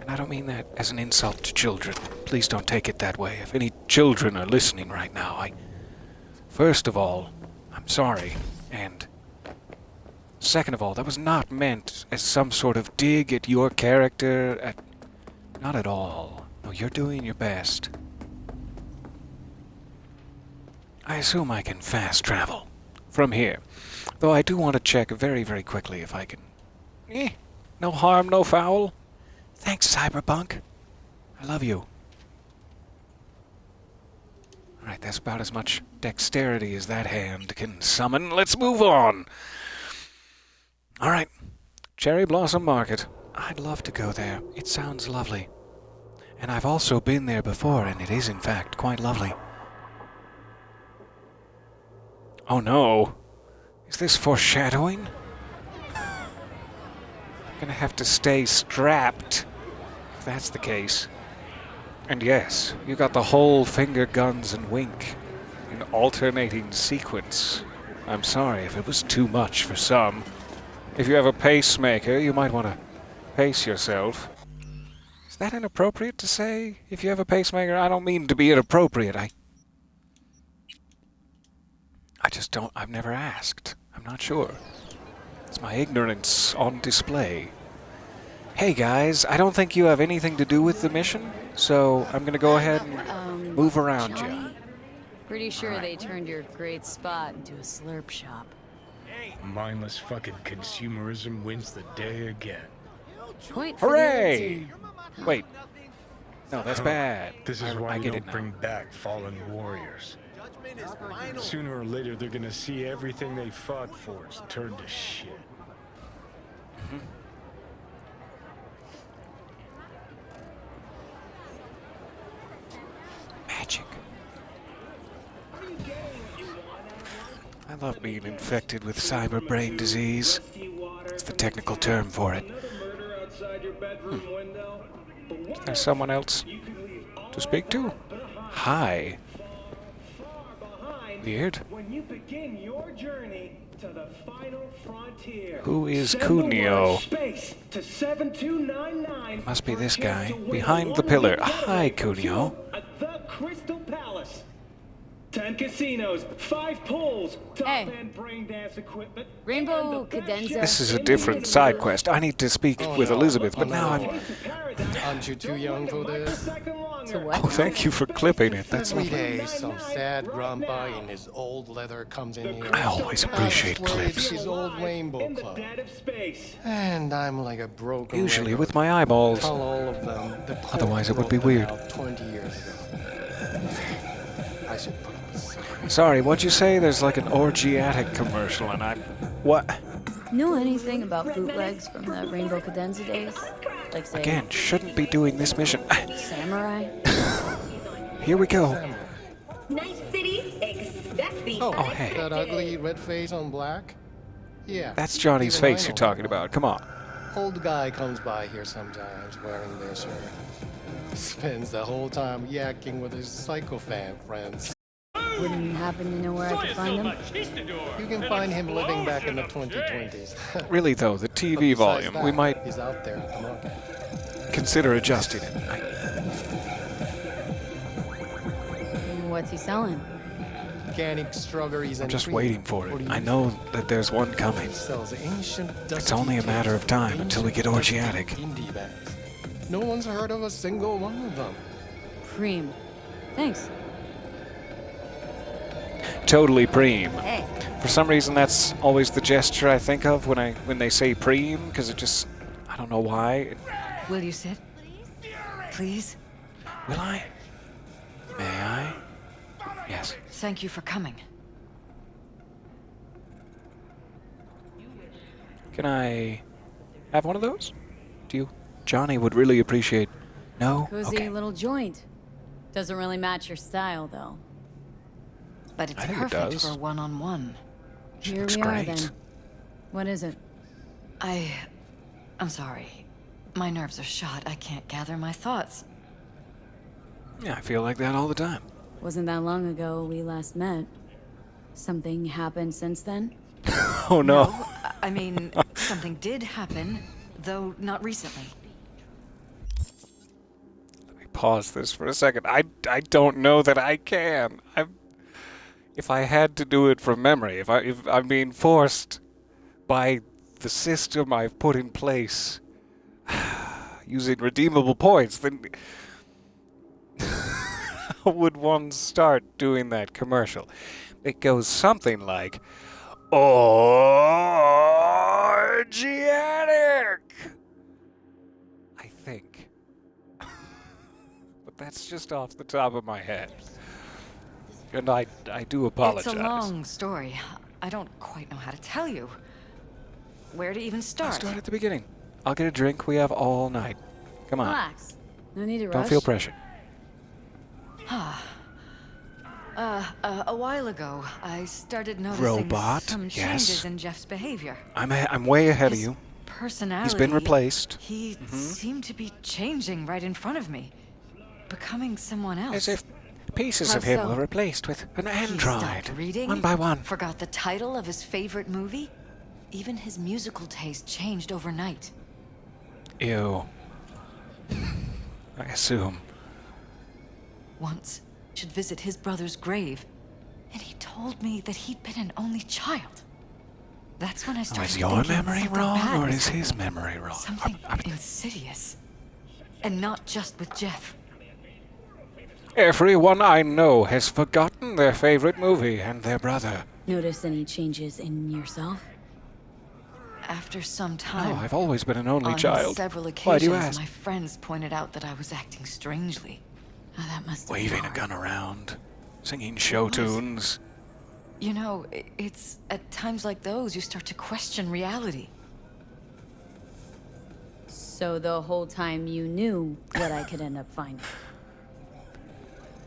And I don't mean that as an insult to children. Please don't take it that way. If any children are listening right now, First of all, I'm sorry. And... second of all, that was not meant as some sort of dig at your character. Not at all. No, you're doing your best. I assume I can fast travel from here. Though I do want to check very, very quickly if I can... no harm, no foul. Thanks, Cyberpunk. I love you. Alright, that's about as much dexterity as that hand can summon. Let's move on! Alright, Cherry Blossom Market. I'd love to go there. It sounds lovely. And I've also been there before, and it is in fact quite lovely. Oh no! Is this foreshadowing? I'm gonna have to stay strapped, if that's the case. And yes, you got the whole finger guns and wink in alternating sequence. I'm sorry if it was too much for some. If you have a pacemaker, you might want to pace yourself. Is that inappropriate to say? If you have a pacemaker, I don't mean to be inappropriate. I just don't. I've never asked. I'm not sure. It's my ignorance on display. Hey guys, I don't think you have anything to do with the mission, so I'm gonna go ahead and move around you. Johnny? Pretty sure they turned your great spot into a slurp shop. Mindless fucking consumerism wins the day again. Point for the Hooray! team. Wait. No, that's bad. This is why I we get don't it now. bring back fallen warriors. Sooner or later, they're gonna see everything they fought for is turned to shit. Magic. I love being infected with cyber brain disease. It's the technical term for it. Is there someone else to speak to? Hi. Weird. When you begin your journey to the final frontier, Who is send the word Cuneo? space to 7299 Must be for a this chance guy, to win behind a the pillar. one-week Hi, getaway from Cuneo. you at the Crystal Palace. 10 casinos, 5 pools, Hey. top-end brain dance equipment. Rainbow and the best Cadenza. chefs This is a in different the side world. quest. I need to speak Oh, with no. Elizabeth, but Oh, now no. I'm... Aren't you too young for this? To what? Oh, thank you for clipping it. That's Every lovely. day, some sad grandpa in his old leather comes in here. I always appreciate Asks where is clips. his old rainbow In the club. dead of space. And I'm like a broken Usually record. with my eyeballs. Tell all of them the Pope Otherwise it would be wrote them weird. out 20 years ago. I should put up a sign. Sorry, what'd you say? There's like an orgiatic commercial, and I... What? Know anything about bootlegs from the Rainbow Cadenza days? Like, say, Again, shouldn't be doing this mission. Samurai? Here we go. Night City, expect the Oh, hey. that ugly red face on black? Yeah. That's Johnny's even I face know you're talking about. Come on. Old guy comes by here sometimes wearing this shirt. Spends the whole time yakking with his psychophan friends. Wouldn't happen to know where I could find them? You can find him living back in the 2020s. Really, though, the But TV besides volume, we that, might He's out there at the market. consider adjusting it. What's he selling? Organic strawberries I'm and just cream. waiting for What it. do you I know think? that there's one coming. He sells ancient It's only a matter of time until we get orgiatic. Indie bags. No one's heard of a single one of them. Cream. Thanks. Totally preem. Hey, For some reason, that's always the gesture I think of when they say preem, because it just... I don't know why. will you sit? Please? Will I? May I? Yes. Thank you for coming. Can I have one of those? Do you? Johnny would really appreciate... No? Cozy Okay. little joint. Doesn't really match your style, though. But it's I think it perfect does. for a one-on-one. Here looks we are, great. then. What is it? I'm sorry. My nerves are shot. I can't gather my thoughts. Yeah, I feel like that all the time. Wasn't that long ago we last met. Something happened since then? Oh no. I mean, something did happen, though not recently. Let me pause this for a second. I don't know that I can. If I had to do it from memory, if I'm being forced by the system I've put in place using redeemable points, then how would one start doing that commercial? It goes something like, Orgiatic! I think. But that's just off the top of my head. And I do apologize. It's a long story. I don't quite know how to tell you. Where to even Let's start? start at the beginning. I'll get a drink. We have all night. Come on. Relax. No need to rush. Don't feel pressure. A while ago, I started noticing Robot, some yes. changes in Jeff's behavior. I'm way ahead of His you. personality. He's been replaced. He seemed to be changing right in front of me, becoming someone else. As if pieces How of him so? were replaced with an He android. stopped reading, One by one. forgot the title of his favorite movie. Even his musical taste changed overnight. Ew. I assume. Once, should visit his brother's grave, and he told me that he'd been an only child. That's when I Oh, started is your thinking memory something wrong, bad or was is his happening. memory wrong? Something insidious. And not just with Jeff. Everyone I know has forgotten their favorite movie and their brother. Notice any changes in yourself? After some No, time, I've always been an only on child. several Why do you occasions, ask? my friends pointed out that I was acting strangely. Oh, that must have Waving been a hard. gun around, singing show tunes. You know, it's at times like those you start to question reality. So the whole time you knew what I could end up finding.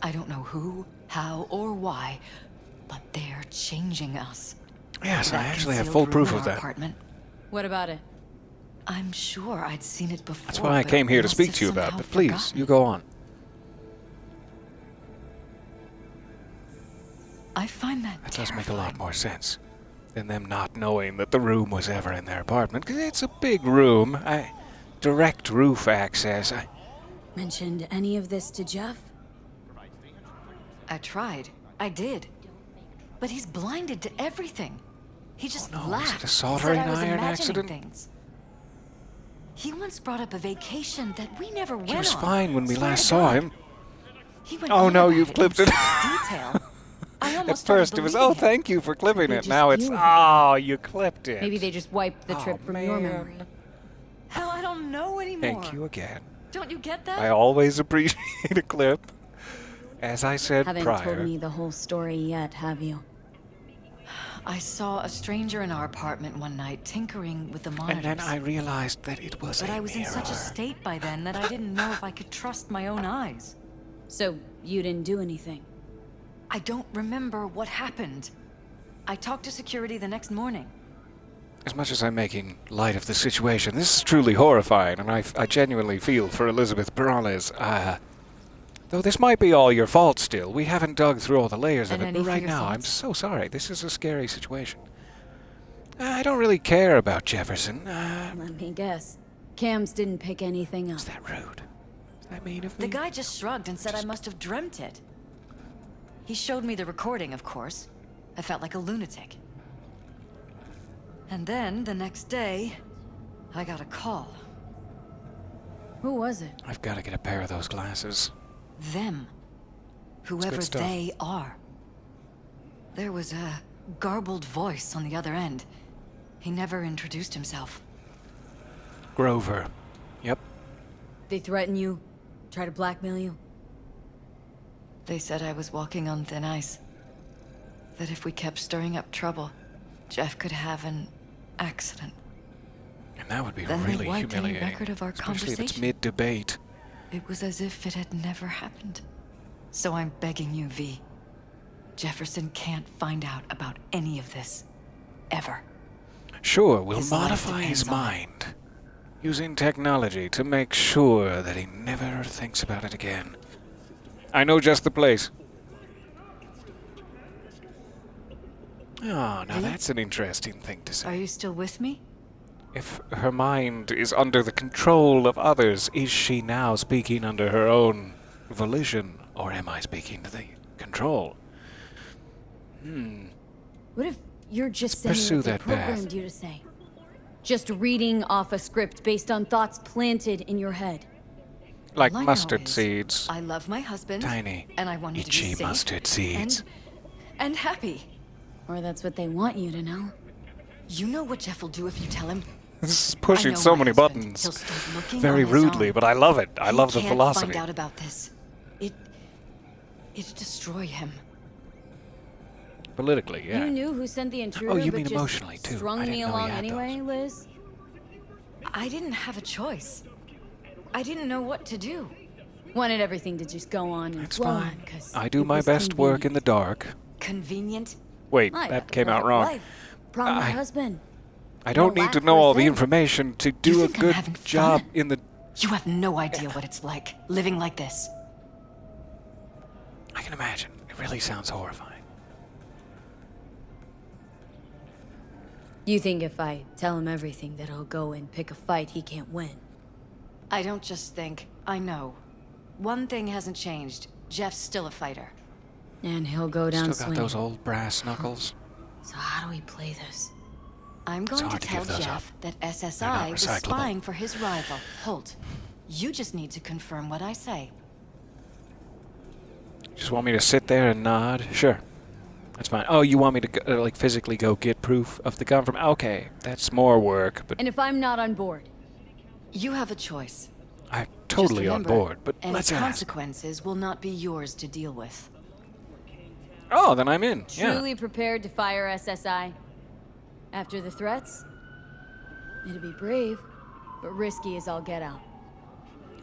I don't know who, how, or why, but they're changing us. Yes, I That actually have concealed full proof room in of our that. Apartment, What about it? I'm sure I'd seen it before. That's what I but came here to must speak have to you about, somehow but please, forgotten. you go on. I find that That does make a lot terrifying. more sense than them not knowing that the room was ever in their apartment, because it's a big room. Direct roof access. Mentioned any of this to Jeff? I tried. I did. But he's blinded to everything. He just no, was laughed. it a He soldering said I was iron imagining accident? Things. He once brought up a vacation that we never went He was on. fine when we Swear last to saw God. him. He went Oh on no, about you've in clipped it. such detail. I At almost started first it was, believing oh, him. thank you for clipping They it. just Now it's, knew. oh, you clipped it. Maybe they just wiped the trip Oh, from your man. memory. Hell, I don't know anymore. Thank you again. Don't you get that? I always appreciate a clip. As I said Haven't prior. told me the whole story yet, have you? I saw a stranger in our apartment one night tinkering with the monitors. And then I realized that it was But a I was in such a mirror. state by then that I didn't know if I could trust my own eyes. So you didn't do anything? I don't remember what happened. I talked to security the next morning. As much as I'm making light of the situation, this is truly horrifying, and I genuinely feel for Elizabeth Perales. Though this might be all your fault still, we haven't dug through all the layers of And it, any but for right your now, I'm thoughts? so sorry. This is a scary situation. I don't really care about Jefferson. Let me guess. Cams didn't pick anything up. Is that rude? Is that mean of me? The guy just shrugged and said I must have dreamt it. He showed me the recording, of course. I felt like a lunatic. And then, the next day, I got a call. Who was it? I've got to get a pair of those glasses. Them. Whoever stuff. they are. There was a garbled voice on the other end. He never introduced himself. Grover. Yep. They threaten you? Try to blackmail you? They said I was walking on thin ice. That if we kept stirring up trouble, Jeff could have an accident. And that would be Then they really wiped any humiliating. record of our especially if it's conversation. mid-debate. It was as if it had never happened. So I'm begging you, V. Jefferson can't find out about any of this. Ever. Sure, we'll His life modify his depends on it. mind. Using technology to make sure that he never thinks about it again. I know just the place. Oh, now V? that's an interesting thing to Are say. you still with me? If her mind is under the control of others, is she now speaking under her own volition? Or am I speaking to the control? What if you're just Let's saying pursue what they that path. programmed you to say? Just reading off a script based on thoughts planted in your head. Like All I know mustard is seeds. I love my husband. Tiny, And I want him to be itchy safe mustard seeds. And happy. Or that's what they want you to know. You know what Jeff will do if you tell him? This is I pushing know so my many husband. buttons. He'll start looking Very on his rudely, own. but I love it. I love the He philosophy. can't find out about this. It'd destroy him. Politically, yeah. You knew who sent the intruder, Oh, you but mean just emotionally, too. strung I me didn't know you along had anyway, those. Liz? I didn't have a choice. I didn't know what to do. Wanted everything to just go on and That's flow fine. on, 'cause I do it my was best work in convenient. the dark. Convenient? Wait, I that have a came out perfect wrong. life, prominent I- husband. I don't No need to lack know for a all the thing. information to You do a think I'm good having fun? job in the... You have no idea what it's like, living like this. I can imagine. It really sounds horrifying. You think if I tell him everything that he'll go and pick a fight he can't win? I don't just think, I know. One thing hasn't changed. Jeff's still a fighter. And he'll go down Still got swinging. those old brass knuckles. So how do we play this? I'm going to hard to tell give those Jeff up. that They're SSI not was recyclable. spying for his rival, Holt. You just need to confirm what I say. Just want me to sit there and nod? Sure. That's fine. Oh, you want me to go, like physically go get proof of the confirm? Okay, that's more work, but And if I'm not on board? You have a choice. I'm Just totally on remember, board. But any let's ask. consequences will not be yours to deal with. Oh, then I'm in. Yeah. Truly prepared to fire SSI? After the threats? It'd be brave, but risky as all get out.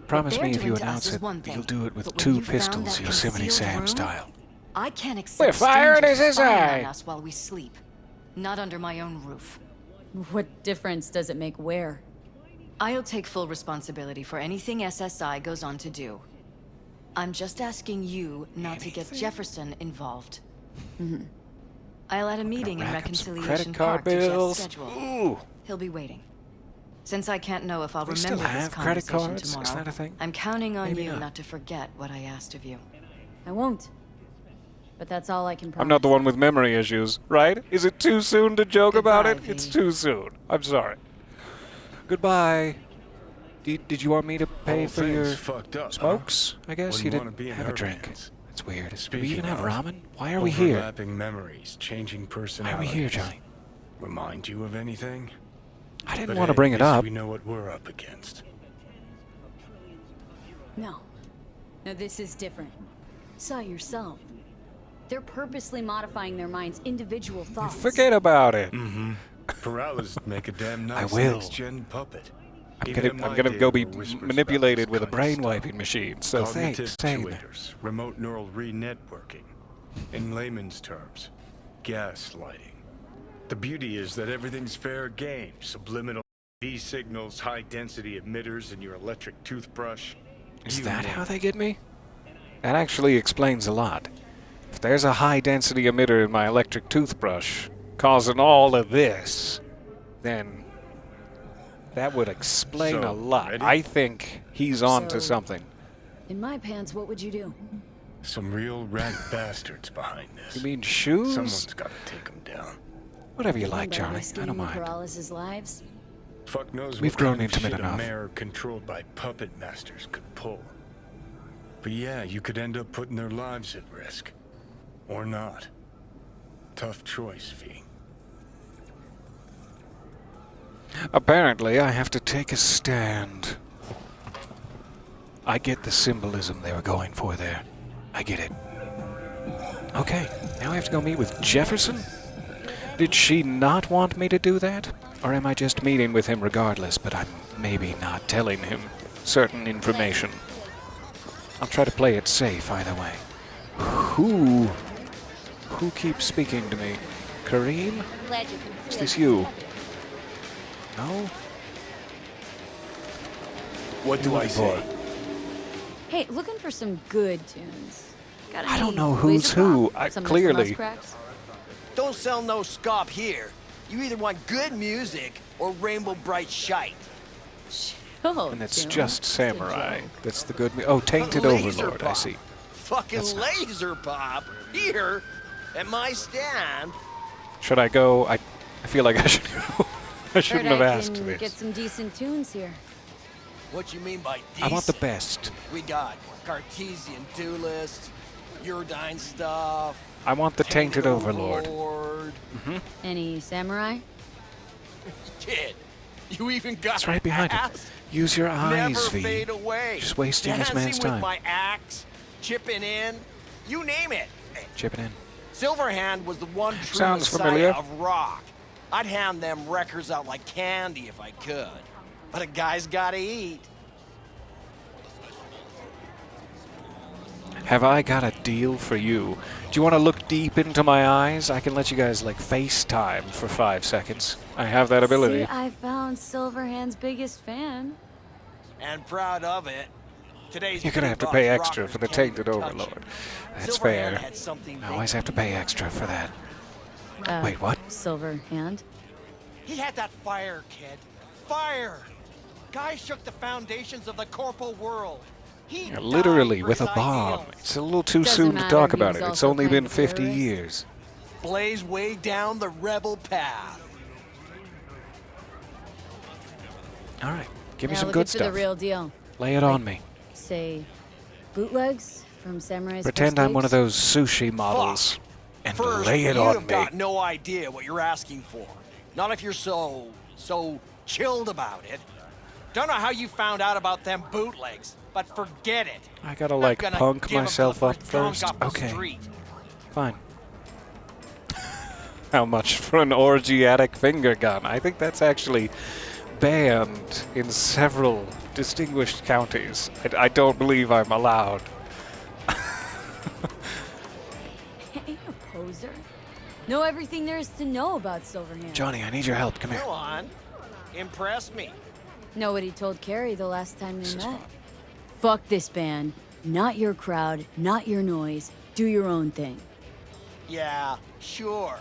Promise they're me if doing you to us announce is it, one thing, you'll do it with but when 2 you found pistols, that Yosemite concealed Sam room, style. I can't accept We're firing strangers spying SSI. on us while we sleep. Not under my own roof. What difference does it make where? I'll take full responsibility for anything SSI goes on to do. I'm just asking you not to get Anything? Jefferson involved. I'll add a meeting in Rack up some Reconciliation credit card Park to Jeff's bills. schedule. Ooh. He'll be waiting. Since I can't know if I'll We still remember this have credit conversation cards? Is tomorrow, that a thing? I'm counting on Maybe you not. not to forget what I asked of you. I won't. But that's all I can promise. I'm not the one with memory issues, right? Is it too soon to joke about it? Goodbye, It's V. too soon. I'm sorry. Goodbye. Did you want me to pay Whole for your thing's fucked up, huh? smokes? I guess you Wouldn't wanna didn't be in have a her drink. hands. That's weird. Do we Speaking even have of, ramen? Why are we here? Overlapping memories, changing Why are personalities. we here, Johnny? Remind you of anything? I didn't But want to hey, bring at it least up. We know what we're up against. No. No, this is different. Saw yourself. They're purposely modifying their minds' individual thoughts. Forget about it. Paralysis make a damn nice will. next-gen puppet. I'm Even gonna, in I'm my gonna day, go be there were whispers manipulated about with a this kind of brain stuff. wiping machine. So Cognitive thanks, saying that. actuators, remote neural re-networking. In layman's terms, gaslighting. The beauty is that everything's fair game. Subliminal V signals, high-density emitters in your electric toothbrush. Is You that name how it. they get me? That actually explains a lot. If there's a high-density emitter in my electric toothbrush causing all of this, then that would explain So, a lot. ready? I think he's on to So- something. In my pants, what would you do? Some real rat bastards behind this. You mean shoes? Someone's got to take them down. Whatever you One like, by Johnny. I rescuing don't the mind. Paralysis lives? Fuck knows We've what grown kind of intimate shit enough. a mayor controlled by puppet masters could pull. But yeah, you could end up putting their lives at risk. Or not. Tough choice, V. Apparently, I have to take a stand. I get the symbolism they were going for there. I get it. Okay, now I have to go meet with Jefferson? Did she not want me to do that? Or am I just meeting with him regardless, but I'm maybe not telling him certain information? I'll try to play it safe either way. Who keeps speaking to me? Kareem? Is this you? No? What do I say? Hey, looking for some good tunes. Got I don't any know who's laser who. pop? I- Something clearly. from Muskrats? Don't sell no scop here. You either want good music or rainbow bright shite. Oh, And it's Jim. just It's a Samurai. joke. That's the good... Oh, Tainted Laser Overlord, I pop. see. Fucking That's- laser pop here at my stand. Should I go? I feel like I should go. I shouldn't Heard have I asked can this. get some decent tunes here. What you mean by I want the decent? best. We got Cartesian duelist, Uridine stuff. I want the Tainted Overlord. Any samurai? Kid, you even got It's right behind him. axe? Use your eyes, Never V. fade away. Just wasting this Dancing man's with time. my axe, chipping in, you name it. Chipping in. Silverhand was the one true Sounds messiah familiar. of rock. I'd hand them records out like candy if I could. But a guy's gotta eat. Have I got a deal for you? Do you want to look deep into my eyes? I can let you guys, like, FaceTime for 5 seconds. I have that ability. See, I found Silverhand's biggest fan. And proud of it. Today's You're gonna have to big pay bucks extra rockers for the can't Tainted even touch Overlord. it. That's Silverhand fair. had something I they always have to pay extra for that. Wait, what? Silverhand? He had that fire, kid. Fire! Guy shook the foundations of the corporal world. He Yeah, literally, died for with a his bomb. ideals. It's a little too Doesn't soon to matter, talk he about was it. It's also only kind been of a 50 terrorist. years. Blaze way down the rebel path. All right, give me Now some look good for the stuff. real deal. Lay it on me. Say, bootlegs from Samurai's Pretend first I'm one of gigs? those sushi models. And First, lay it you on have me. got no idea what you're asking for. Not if you're so chilled about it. Don't know how you found out about them bootlegs, but forget it. I gotta, Not like, gonna punk give 'em myself to the up gunk first? off the Okay. street. Fine. How much for an orgiatic finger gun? I think that's actually banned in several distinguished counties. I don't believe I'm allowed. Hey, a poser. Know everything there is to know about Silverhand. Johnny, I need your help. Come here. Go on. Impress me. Know what he told Carrie the last time This they is met? fun. Fuck this band. Not your crowd, not your noise. Do your own thing. Yeah, sure.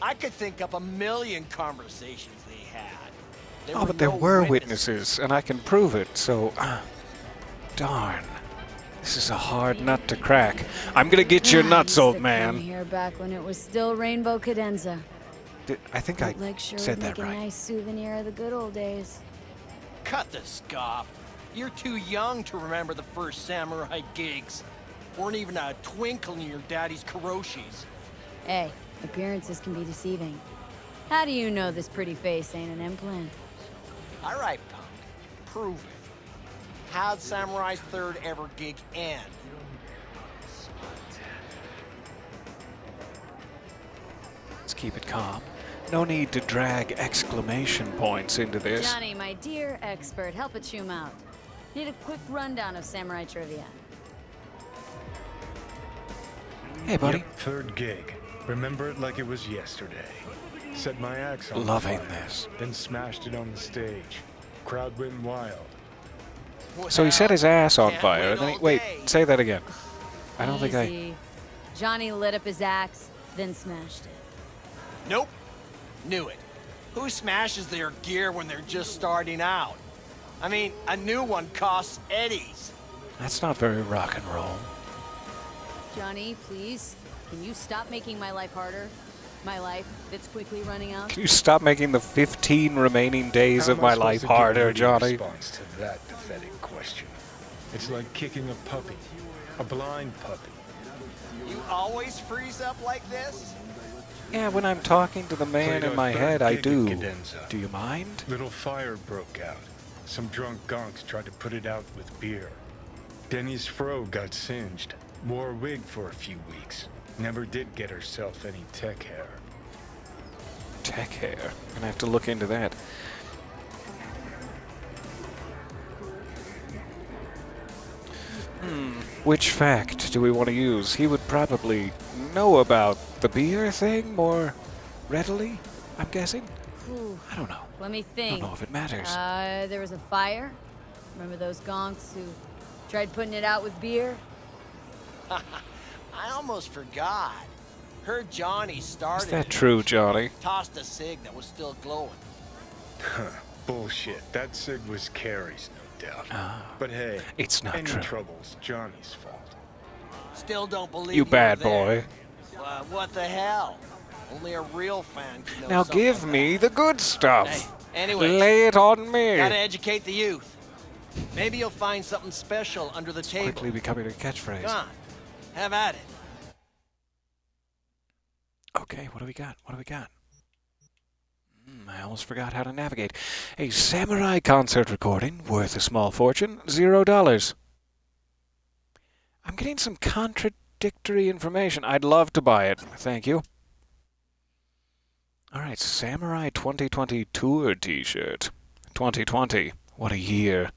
I could think up a million conversations they had. Oh, but there no were witnesses. witnesses, and I can prove it, so... darn. This is a hard nut to crack. I'm gonna get your I nuts, used old to man. Come here back when it was still Rainbow Cadenza. I think I Bootleg sure said would that make right. a nice souvenir of the good old days. Cut the scoff. You're too young to remember the first samurai gigs. Weren't even a twinkle in your daddy's karoshis. Hey, appearances can be deceiving. How do you know this pretty face ain't an implant? All right, punk. Prove it. How'd Samurai's third ever gig end? Let's keep it calm. No need to drag exclamation points into this. Johnny, my dear expert, help a chum out. Need a quick rundown of samurai trivia. Hey, buddy. Yep, third gig. Remember it like it was yesterday. Set my axe on Loving fire, this. then smashed it on the stage. Crowd went wild. So he set his ass on Can't fire, wait and then he... all Wait, day. say that again. I don't think I... Easy. Johnny lit up his axe, then smashed it. Nope. Knew it. Who smashes their gear when they're just starting out? I mean, a new one costs eddies. That's not very rock and roll. Johnny, please, can you stop making my life harder? My life that's quickly running out? Can you stop making the 15 remaining days How of am I my supposed life to give harder, you a Johnny? response to that pathetic question? It's like kicking a puppy, a blind puppy. You always freeze up like this? Yeah, when I'm talking to the man Played in our my third head, I gig do. in Cadenza. Do you mind? Little fire broke out. Some drunk gonks tried to put it out with beer. Denny's fro got singed. Wore a wig for a few weeks. Never did get herself any tech hair. Tech hair. Gonna have to look into that. Which fact do we want to use? He would probably know about the beer thing more readily, I'm guessing? Whew. I don't know. Let me I think. don't know if it matters. There was a fire. Remember those gonks who tried putting it out with beer? I almost forgot. Heard Johnny started Is that it. true, Johnny? Tossed a cig that was still glowing. Bullshit. That cig was Carrie's, no doubt. Ah. But hey, It's not any true. trouble's Johnny's fault. Still don't believe You were bad there. boy. What the hell? Only a real fan can know Now something give like me that. the good stuff. Hey, anyways, Lay it on me. gotta educate the youth. Maybe you'll find something special under the table. Quickly becoming a catchphrase. Come on, have at it. Okay, what do we got? What do we got? I almost forgot how to navigate. A samurai concert recording worth a small fortune, $0. I'm getting some contradictory information. I'd love to buy it. Thank you. Alright, Samurai 2020 Tour t-shirt. 2020. What a year.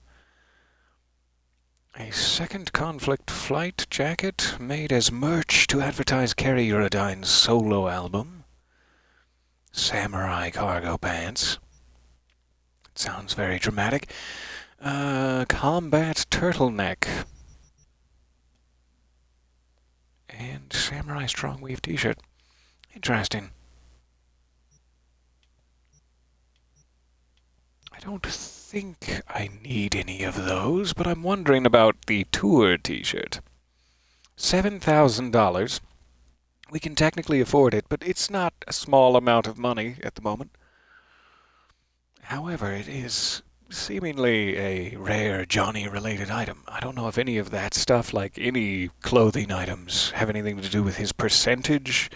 A second conflict flight jacket made as merch to advertise Kerry Eurodyne's solo album. Samurai cargo pants. Sounds very dramatic. Combat turtleneck. And Samurai Strong Weave t-shirt. Interesting. I don't think I need any of those, but I'm wondering about the tour t-shirt. $7,000. We can technically afford it, but it's not a small amount of money at the moment. However, it is seemingly a rare Johnny-related item. I don't know if any of that stuff, like any clothing items, have anything to do with his percentage.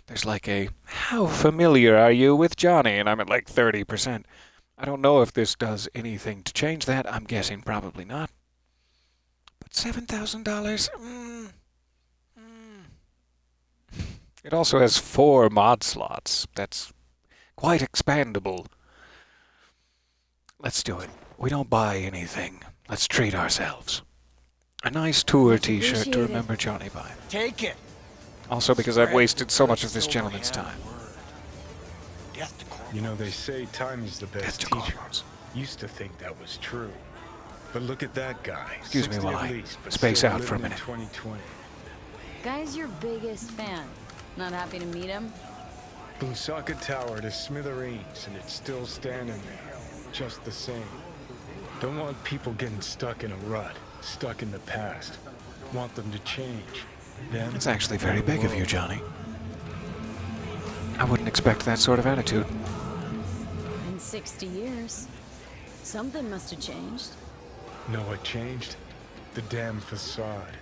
There's like a, how familiar are you with Johnny? And I'm at like 30%. I don't know if this does anything to change that. I'm guessing probably not. But $7,000? It also has 4 mod slots. That's quite expandable. Let's do it. We don't buy anything. Let's treat ourselves. A nice tour t-shirt to remember Johnny by. Take it. Also because I've wasted so much of this gentleman's time. You know, they say time is the best teacher. Used to think that was true. But look at that guy. Excuse me while I space out for a minute. 2020. Guy's your biggest fan. Not happy to meet him? Busaka Tower to smithereens, and it's still standing there. Just the same. Don't want people getting stuck in a rut, stuck in the past. Want them to change. Then It's actually very big of you, Johnny. I wouldn't expect that sort of attitude. In 60 years. Something must have changed. know what changed? The damn facade.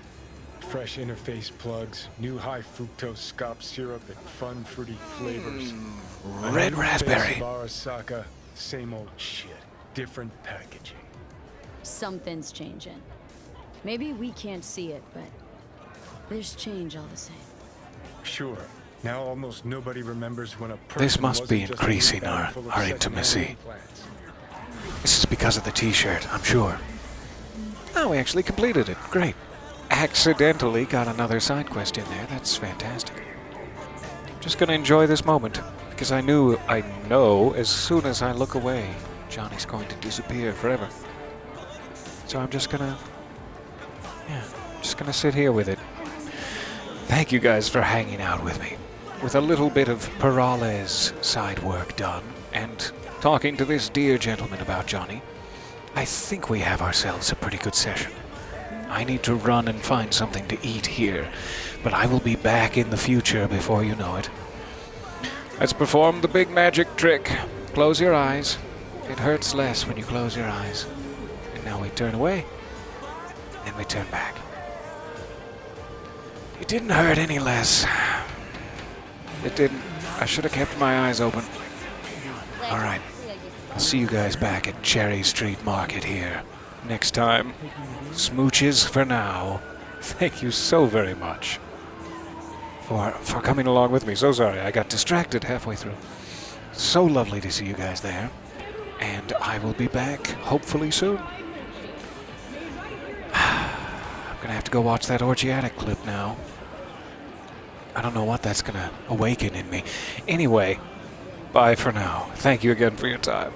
Fresh interface plugs, new high fructose scop syrup, and fun fruity flavors. Red raspberry. Arasaka, same old shit, different packaging. Something's changing. Maybe we can't see it, but there's change all the same. Sure. Now almost nobody remembers when a person This must be wasn't just a increasing bag our full of intimacy. secondhand implants. This is because of the t-shirt, I'm sure. Oh, we actually completed it. Great. Accidentally got another side quest in there. That's fantastic. I'm just going to enjoy this moment, because I know as soon as I look away, Johnny's going to disappear forever. So I'm just gonna sit here with it. Thank you guys for hanging out with me. With a little bit of Perales side work done, and talking to this dear gentleman about Johnny, I think we have ourselves a pretty good session. I need to run and find something to eat here, but I will be back in the future before you know it. Let's perform the big magic trick. Close your eyes. It hurts less when you close your eyes. And now we turn away, and we turn back. It didn't hurt any less. It didn't. I should have kept my eyes open. Alright. I'll see you guys back at Cherry Street Market here next time. Smooches for now. Thank you so very much for coming along with me. So sorry, I got distracted halfway through. So lovely to see you guys there. And I will be back, hopefully soon. I'm gonna have to go watch that orgiatic clip now. I don't know what that's gonna awaken in me. Anyway, bye for now. Thank you again for your time.